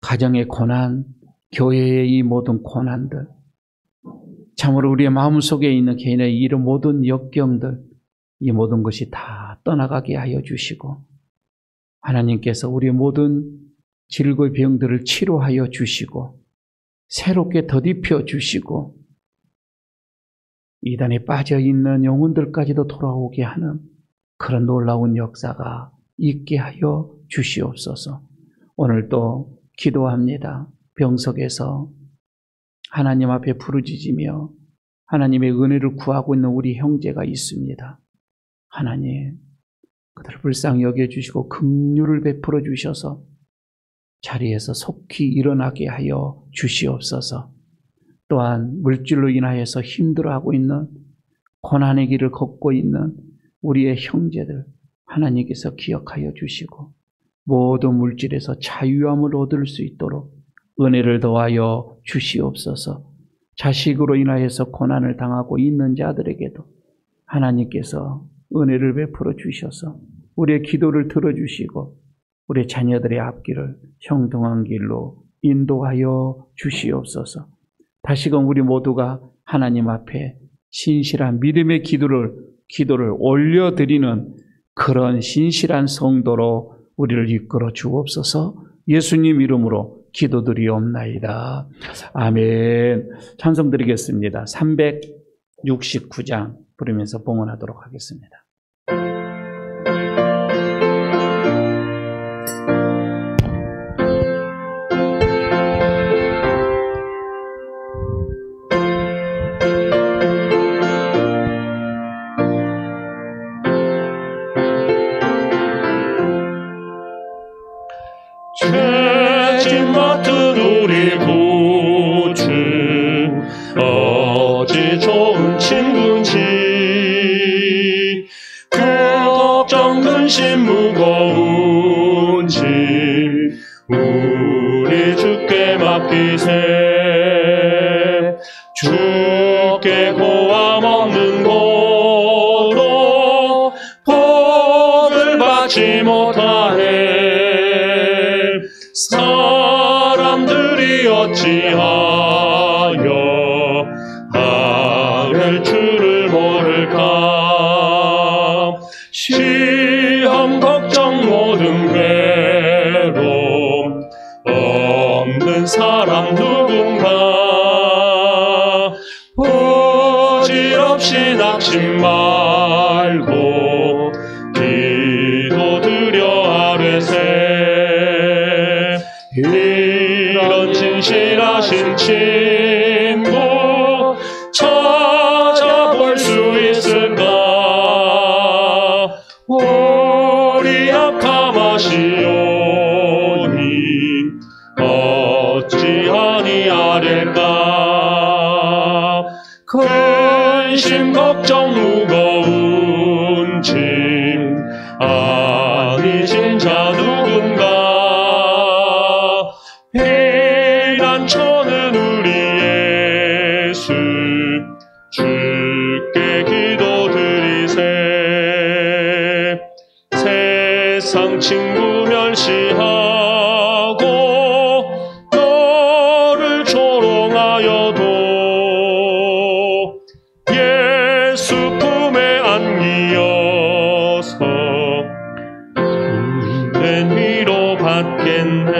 가정의 고난, 교회의 이 모든 고난들, 참으로 우리의 마음속에 있는 개인의 이런 모든 역경들, 이 모든 것이 다 떠나가게 하여 주시고 하나님께서 우리의 모든 질고의 병들을 치료하여 주시고 새롭게 덧입혀 주시고 이단에 빠져있는 영혼들까지도 돌아오게 하는 그런 놀라운 역사가 있게 하여 주시옵소서. 오늘도 기도합니다. 병석에서 하나님 앞에 부르짖으며 하나님의 은혜를 구하고 있는 우리 형제가 있습니다. 하나님, 그들을 불쌍히 여겨주시고 긍휼을 베풀어 주셔서 자리에서 속히 일어나게 하여 주시옵소서. 또한 물질로 인하여서 힘들어하고 있는 고난의 길을 걷고 있는 우리의 형제들 하나님께서 기억하여 주시고 모든 물질에서 자유함을 얻을 수 있도록 은혜를 더하여 주시옵소서. 자식으로 인하여서 고난을 당하고 있는 자들에게도 하나님께서 은혜를 베풀어 주셔서 우리의 기도를 들어주시고 우리 자녀들의 앞길을 형통한 길로 인도하여 주시옵소서. 다시금 우리 모두가 하나님 앞에 신실한 믿음의 기도를 올려드리는 그런 신실한 성도로 우리를 이끌어 주옵소서. 예수님 이름으로 기도드리옵나이다. 아멘. 찬송 드리겠습니다. 369장 부르면서 봉헌하도록 하겠습니다. 죄짐 맡은 우리 구주 어찌 좋은 친구인지 그 걱정 근심 무거운지 우리 주께 맡기세. 주께 고함 없는 고로 복을 받지 못하네. 사람들이 어찌하여 아랠 줄을 모를까. 시험 걱정 모든 괴로움 없는 사람 누군가. 부질없이 낙심 말고 기도드려 아뢰세. 이런 진실하신 친구 찾아볼 수 있을까. 우리 약함하시오니 어찌하니 아랠까. 근심 걱정 무거운 짐 아니신 자 누군가. 피난처는 우리 예수 주께 기도드리세. 세상 친구 멸시하고 너를 조롱하여도 예수 품에 안기어서 된 위로 받겠네.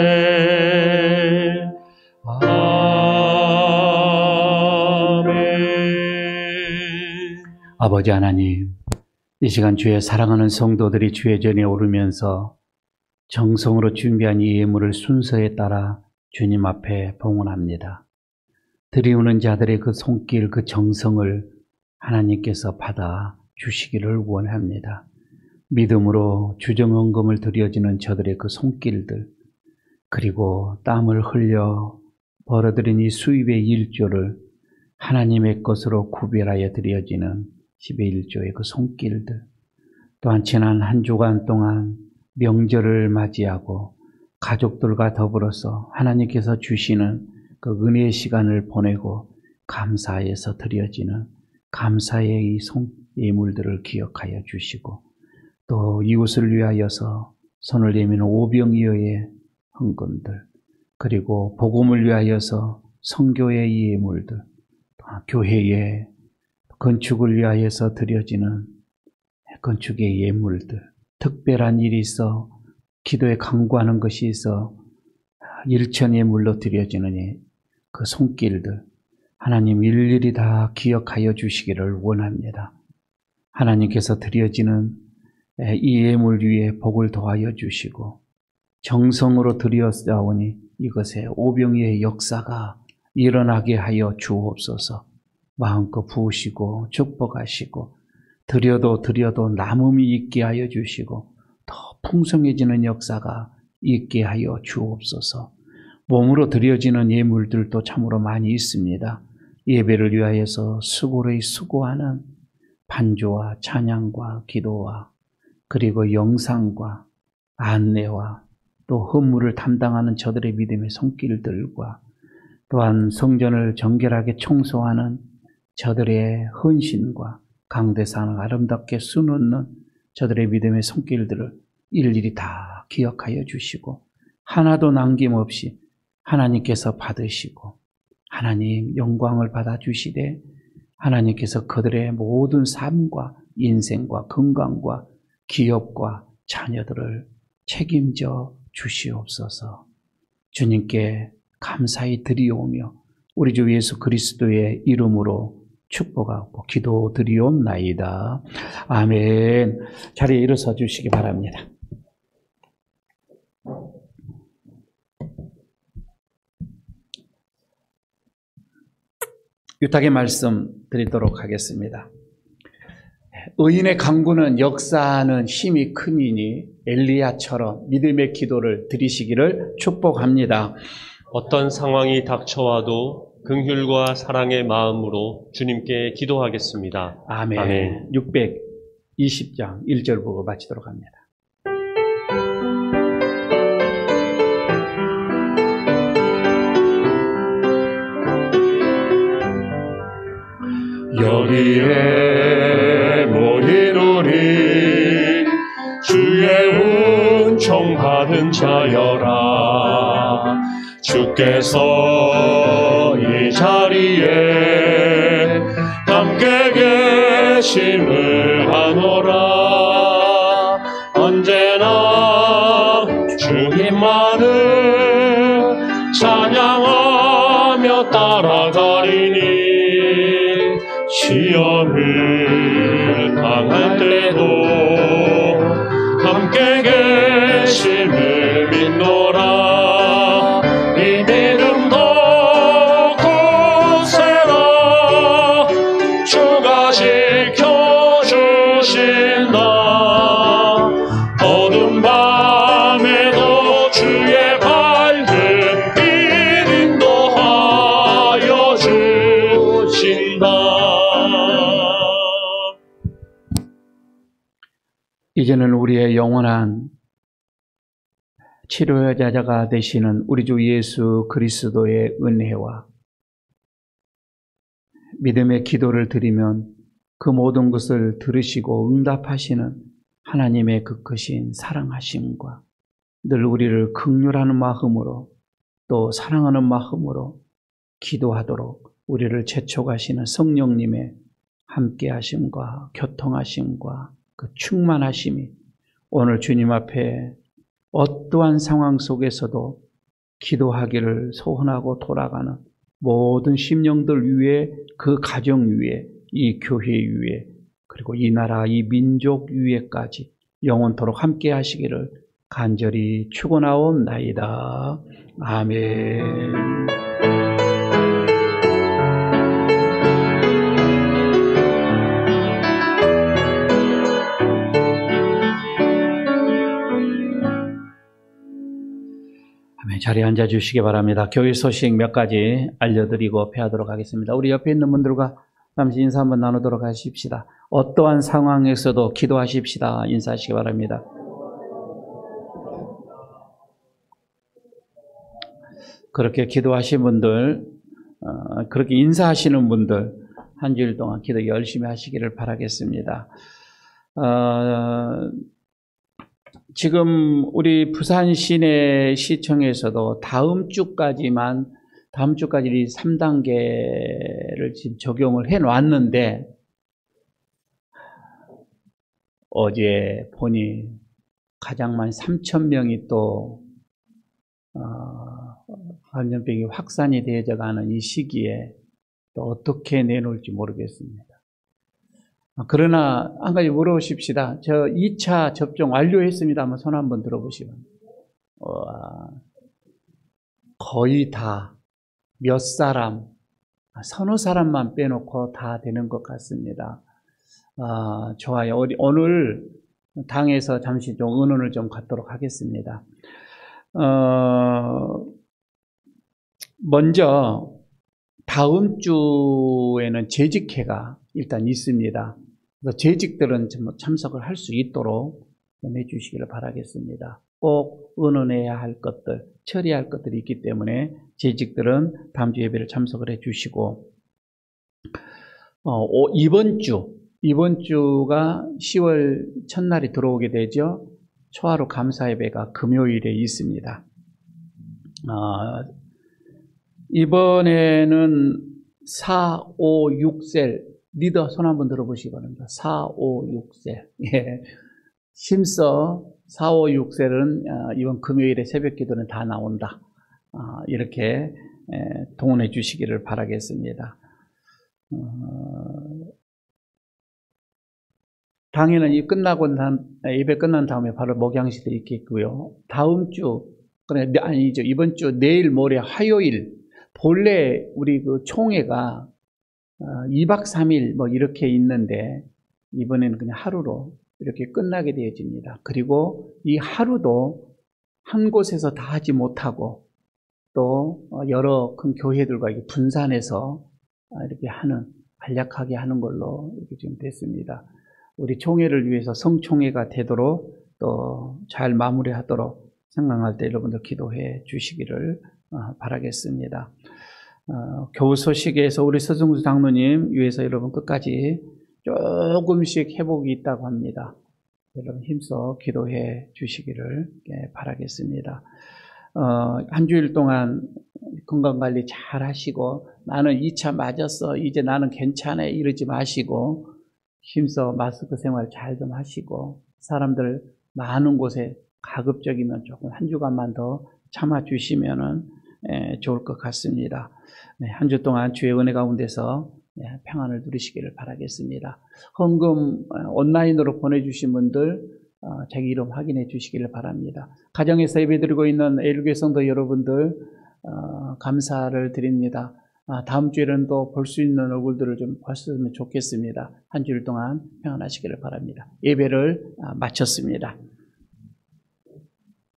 아버지 하나님, 이 시간 주의 사랑하는 성도들이 주의 전에 오르면서 정성으로 준비한 이 예물을 순서에 따라 주님 앞에 봉헌합니다. 드리우는 자들의 그 손길, 그 정성을 하나님께서 받아 주시기를 원합니다. 믿음으로 주정헌금을 드려지는 저들의 그 손길들, 그리고 땀을 흘려 벌어들인 이 수입의 일조를 하나님의 것으로 구별하여 드려지는 10의 1조의 그 손길들, 또한 지난 한 주간 동안 명절을 맞이하고 가족들과 더불어서 하나님께서 주시는 그 은혜의 시간을 보내고 감사해서 드려지는 감사의 이 예물들을 기억하여 주시고, 또 이웃을 위하여서 손을 내미는 오병이어의 헌금들, 그리고 복음을 위하여서 선교의 이 예물들, 교회의 건축을 위하여서 드려지는 건축의 예물들, 특별한 일이 있어 기도에 간구하는 것이 있어 일천예물로 드려지는 그 손길들, 하나님 일일이 다 기억하여 주시기를 원합니다. 하나님께서 드려지는 이 예물 위에 복을 더하여 주시고 정성으로 드렸사오니 이것에 오병이의 역사가 일어나게 하여 주옵소서. 마음껏 부으시고 축복하시고 드려도 남음이 있게 하여 주시고 더 풍성해지는 역사가 있게 하여 주옵소서. 몸으로 드려지는 예물들도 참으로 많이 있습니다. 예배를 위하여서 수고를 수고하는 반주와 찬양과 기도와 그리고 영상과 안내와 또 헌물을 담당하는 저들의 믿음의 손길들과 또한 성전을 정결하게 청소하는 저들의 헌신과 강대상을 아름답게 수놓는 저들의 믿음의 손길들을 일일이 다 기억하여 주시고 하나도 남김없이 하나님께서 받으시고 하나님 영광을 받아주시되 하나님께서 그들의 모든 삶과 인생과 건강과 기업과 자녀들을 책임져 주시옵소서. 주님께 감사히 드리오며 우리 주 예수 그리스도의 이름으로 축복하고 기도드리옵나이다. 아멘. 자리에 일어서 주시기 바랍니다. 유탁의 말씀 드리도록 하겠습니다. 의인의 강구는 역사하는 힘이 크니니 엘리야처럼 믿음의 기도를 드리시기를 축복합니다. 어떤 상황이 닥쳐와도 긍휼과 사랑의 마음으로 주님께 기도하겠습니다. 아멘. 아멘. 620장 1절 보고 마치도록 합니다. 여기에 모인 우리 주의 은총 받은 자여라. 주께서 이 자리에 함께 계심을 하노라. 언제나 주님만을 찬양하며 따라가리니 시험을 당할 때도 함께 계심을 믿노라. 이 믿음 더 굳세라. 주가 지켜주신다. 어두운 밤에도 주의 밝은 빛 인도하여 주신다. 이제는 우리의 영원한 치료자가 되시는 우리 주 예수 그리스도의 은혜와 믿음의 기도를 드리면 그 모든 것을 들으시고 응답하시는 하나님의 그 크신 사랑하심과 늘 우리를 긍휼하는 마음으로 또 사랑하는 마음으로 기도하도록 우리를 재촉하시는 성령님의 함께하심과 교통하심과 그 충만하심이 오늘 주님 앞에 어떠한 상황 속에서도 기도하기를 소원하고 돌아가는 모든 심령들 위에, 그 가정 위에, 이 교회 위에, 그리고 이 나라, 이 민족 위에까지 영원토록 함께 하시기를 간절히 축원하옵나이다. 아멘. 자리에 앉아주시기 바랍니다. 교회 소식 몇 가지 알려드리고 폐하도록 하겠습니다. 우리 옆에 있는 분들과 잠시 인사 한번 나누도록 하십시다. 어떠한 상황에서도 기도하십시다. 인사하시기 바랍니다. 그렇게 기도하신 분들, 그렇게 인사하시는 분들 한 주일 동안 기도 열심히 하시기를 바라겠습니다. 지금 우리 부산 시내 시청에서도 다음 주까지 3단계를 지금 적용을 해 놨는데 어제 보니 가장 많이 3,000명이 또 감염병이 확산이 되어가는 이 시기에 또 어떻게 내놓을지 모르겠습니다. 그러나 한 가지 물어보십시다. 저 2차 접종 완료했습니다. 한번 손 한번 들어보시면. 거의 다 몇 사람, 서너 사람만 빼놓고 다 되는 것 같습니다. 좋아요. 오늘 당에서 잠시 좀 의논을 좀 갖도록 하겠습니다. 먼저 다음 주에는 재직회가 일단 있습니다. 그래서 재직들은 참석을 할 수 있도록 좀 해주시기를 바라겠습니다. 꼭 의논해야 할 것들, 처리할 것들이 있기 때문에 재직들은 다음 주 예배를 참석을 해주시고, 이번 주가 10월 첫날이 들어오게 되죠. 초하루 감사 예배가 금요일에 있습니다. 이번에는 4, 5, 6셀 리더 손 한번 들어보시기 바랍니다. 4, 5, 6셀. 예. 힘써 4, 5, 6셀은 이번 금요일에 새벽 기도는 다 나온다. 이렇게 동원해 주시기를 바라겠습니다. 당일은 예배 끝난 다음에 바로 목양식도 있겠고요. 다음 주, 아니죠. 이번 주 내일 모레 화요일, 본래 우리 그 총회가 2박 3일 뭐 이렇게 있는데 이번에는 그냥 하루로 이렇게 끝나게 되어집니다. 그리고 이 하루도 한 곳에서 다 하지 못하고 또 여러 큰 교회들과 분산해서 이렇게 간략하게 하는 걸로 이렇게 지금 됐습니다. 우리 총회를 위해서 성총회가 되도록 또 잘 마무리하도록 생각할 때 여러분들 기도해 주시기를 바라겠습니다. 교우 소식에서 우리 서승수 장로님 위해서 여러분 끝까지 조금씩 회복이 있다고 합니다. 여러분 힘써 기도해 주시기를 바라겠습니다. 한 주일 동안 건강관리 잘 하시고 나는 2차 맞았어 이제 나는 괜찮아 이러지 마시고 힘써 마스크 생활 잘 좀 하시고 사람들 많은 곳에 가급적이면 조금 한 주간만 더 참아주시면 좋을 것 같습니다. 한 주 동안 주의 은혜 가운데서 평안을 누리시기를 바라겠습니다. 헌금 온라인으로 보내주신 분들 자기 이름 확인해 주시기를 바랍니다. 가정에서 예배드리고 있는 애일교회 성도 여러분들 감사를 드립니다. 다음 주에는 또 볼 수 있는 얼굴들을 좀 봤으면 좋겠습니다. 한 주일 동안 평안하시기를 바랍니다. 예배를 마쳤습니다.